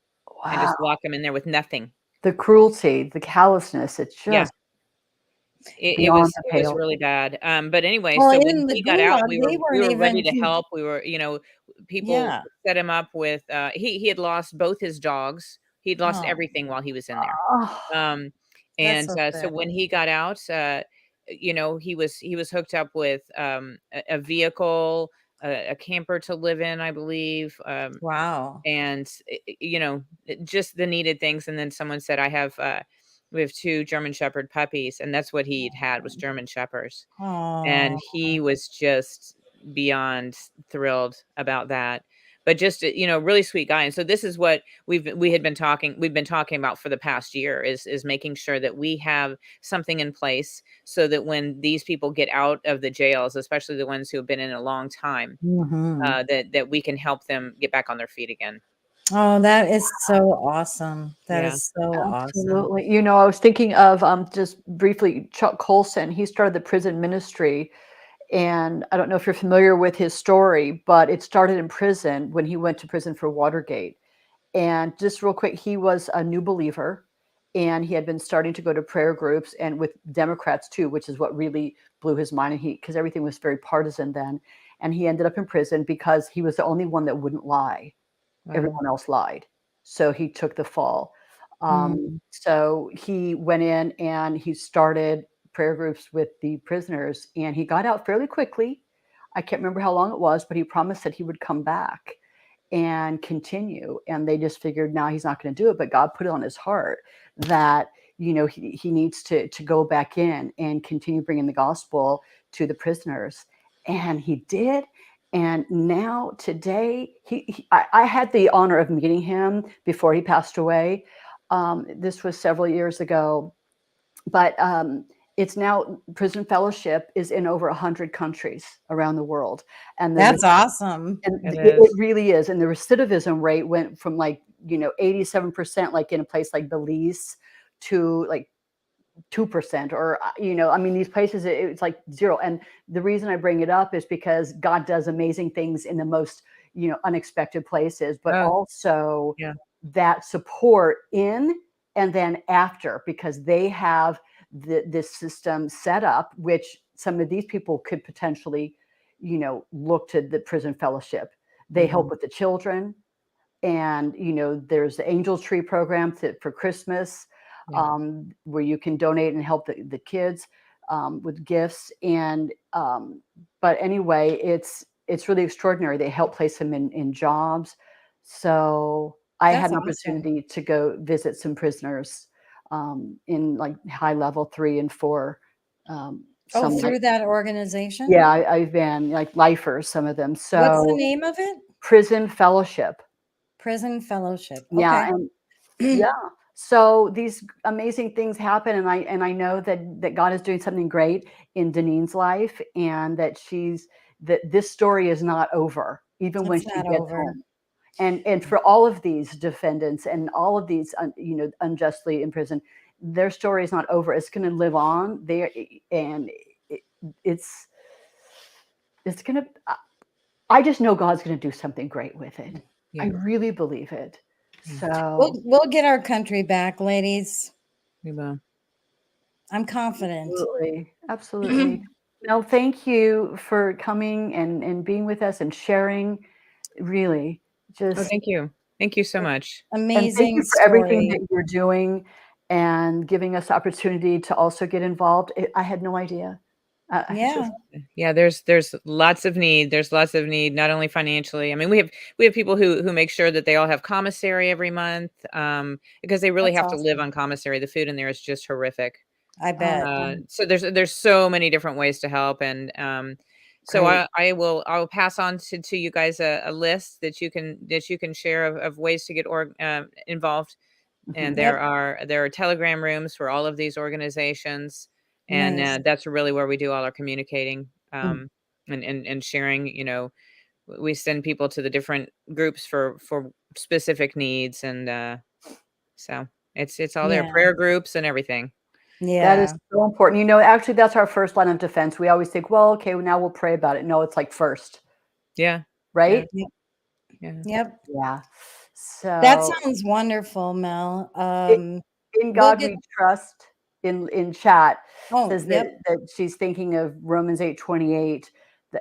and Wow. just lock him in there with nothing. The cruelty, the callousness, it's Yeah, just it beyond was the it was pale. really bad, but anyway, well, so when in the he got out, gulag, they we weren't were ready even. to help, people Yeah. set him up with, he had lost both his dogs, he'd lost Oh, everything while he was in there, Oh, um, that's and, so so sad. when he got out, he was hooked up with, a vehicle, a camper to live in, I believe, Wow. and just the needed things. And then someone said, we have 2 German Shepherd puppies, and that's what he'd had was German Shepherds, and Oh, he was just beyond thrilled about that. But just really sweet guy. And so this is what we've been talking about for the past year is making sure that we have something in place so that when these people get out of the jails, especially the ones who have been in a long time, mhm. that we can help them get back on their feet again. Oh, that is so awesome. That Yeah. is so awesome. absolutely. I was thinking of just briefly Chuck Colson. He started the prison ministry. And I don't know if you're familiar with his story, but it started in prison when he went to prison for Watergate. And just real quick, he was a new believer and he had been starting to go to prayer groups and with Democrats too, which is what really blew his mind. And because everything was very partisan then. And he ended up in prison because he was the only one that wouldn't lie. Wow. Everyone else lied. So he took the fall. Mm, So he went in and he started prayer groups with the prisoners and he got out fairly quickly. I can't remember how long it was, but he promised that he would come back and continue. And they just figured now he's not going to do it. But God put it on his heart that, he needs to go back in and continue bringing the gospel to the prisoners. And he did. And now today, I had the honor of meeting him before he passed away. This was several years ago, but it's now prison fellowship is in over 100 countries around the world, and that's awesome. It it is. really is. And the recidivism rate went from 87%, like in a place like Belize, to like 2%, or I mean, these places it's like zero. And the reason I bring it up is because God does amazing things in the most unexpected places, but Oh, also yeah. that support in and then after, because they have this system set up, which some of these people could potentially look to the prison fellowship. They help Mhm. with the children, and there's the angel tree program for Christmas, Yeah. where you can donate and help the kids. with gifts. And but anyway, it's really extraordinary. They help place them in jobs. So I That's had an awesome. opportunity to go visit some prisoners in like high level 3 and 4. Oh, Some through that organization? yeah, I've been like lifers, some of them. What's the So name of it? prison fellowship. Prison Fellowship. Yeah, Okay. and yeah. So these amazing things happen, and I know that God is doing something great in Danean's life, and that this story is not over, even when It's she not gets over. home. And for all of these defendants and all of these unjustly in prison, their story is not over. It's going to live on there, and it's going to. I just know God's going to do something great with it. Yeah. I really believe it. We'll So we'll get our country back, ladies. We will. I'm confident. absolutely, absolutely. Mel, thank you for coming and being with us and sharing. Really, Oh, just thank you. Thank you so much. and thank Amazing you for everything story. that you're doing and giving us the opportunity to also get involved. I had no idea. It's Yeah. just Yeah, there's lots of need. There's lots of need, not only financially. I mean, we have people who make sure that they all have commissary every month, because they really That's have to live awesome. on commissary. The food in there is just horrific. I bet. So there's so many different ways to help, and so great. I'll pass on to you guys a list that you can share of ways to get involved. And Mhm. Yep. there are Telegram rooms for all of these organizations, and Nice. that's really where we do all our communicating, Mm. and sharing. We send people to the different groups for specific needs, and so it's all there, Yeah. prayer groups and everything. That is Yeah. so important. Actually, that's our first line of defense. We always think, well, okay, well, now we'll pray about it. No, it's like first, Yeah, yeah, right? Yep. yeah. Yep. Yeah. That So sounds wonderful, Mel. I in We'll God get we trust in chat oh, says yep. that she's thinking of Romans 8:28.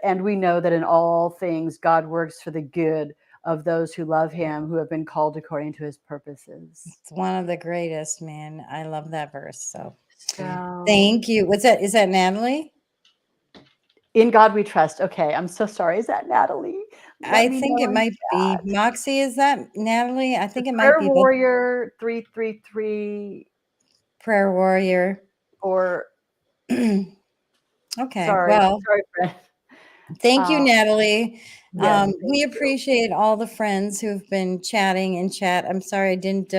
And we know that in all things God works for the good of those who love him, who have been called according to his purposes. It's one of the greatest, man. I love that verse. So So thank you. What's that? Is that Natalie? in God we trust. Okay, I'm so sorry. Is that Natalie? Let I me think know it in might be. chat. Moxie, is that Natalie? I think it might Prayer be, but Warrior 333 Prayer Warrior. or Okay. sorry, Well, friend. thank you, Um, Natalie. yes, thank We you. appreciate all the friends who've been chatting in chat. I'm sorry I didn't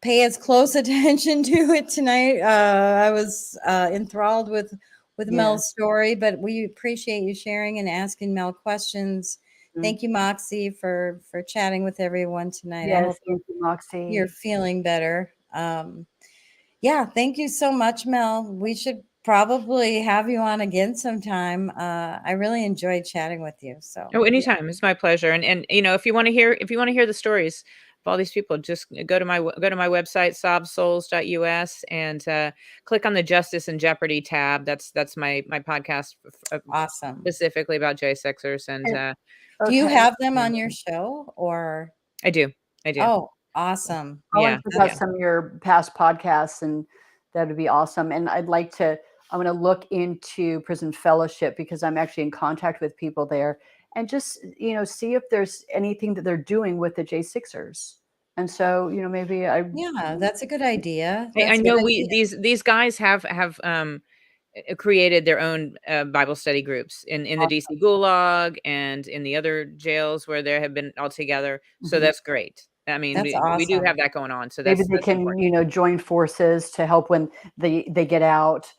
pay as close attention to it tonight. I was enthralled with Mel's Yes. story, but we appreciate you sharing and asking Mel questions. Mm. Thank you, Moxie, for chatting with everyone tonight. I Yes, hope thank you, Moxie. you're feeling better. Yeah, thank you so much, Mel. We should probably have you on again sometime. I really enjoyed chatting with you. So Oh, anytime. It's my pleasure. And if you want to hear the stories of all these people, just go to my website, sobsouls.us, and click on the Justice and Jeopardy tab. That's my podcast awesome. specifically about J6ers. And Do you Okay. have them on your show or? I do. Oh, awesome. I want Yeah. to check out some of your past podcasts, and that would be awesome. And I'm going to look into Prison Fellowship because I'm actually in contact with people there, and just, see if there's anything that they're doing with the J6ers. And so, maybe Yeah, that's a good idea. I That's a know good idea. these guys have created their own Bible study groups in the DC Gulag and in the other jails where there have been all together. So that's great. I mean, That's we do awesome. have that going on. So maybe that's they can, important. join forces to help when they get out,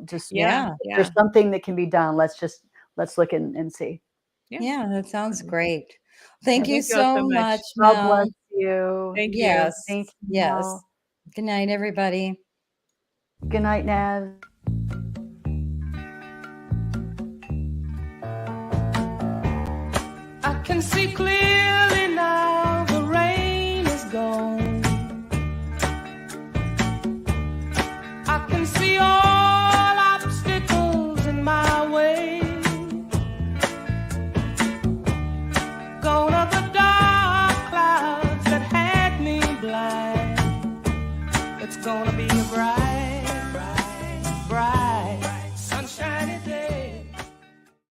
just Yeah. there's something that can be done. Let's look and see. Yeah, that sounds great. Thank you Thank you all so so much. much, God Mel. bless you. Thank you. Yes. Thank you, Yes. Mel. Good night, everybody. Good night, Naz. I can see clearly now the rain is gone. I can see all obstacles in my way. Gone are the dark clouds that had me blind. It's gonna be a bright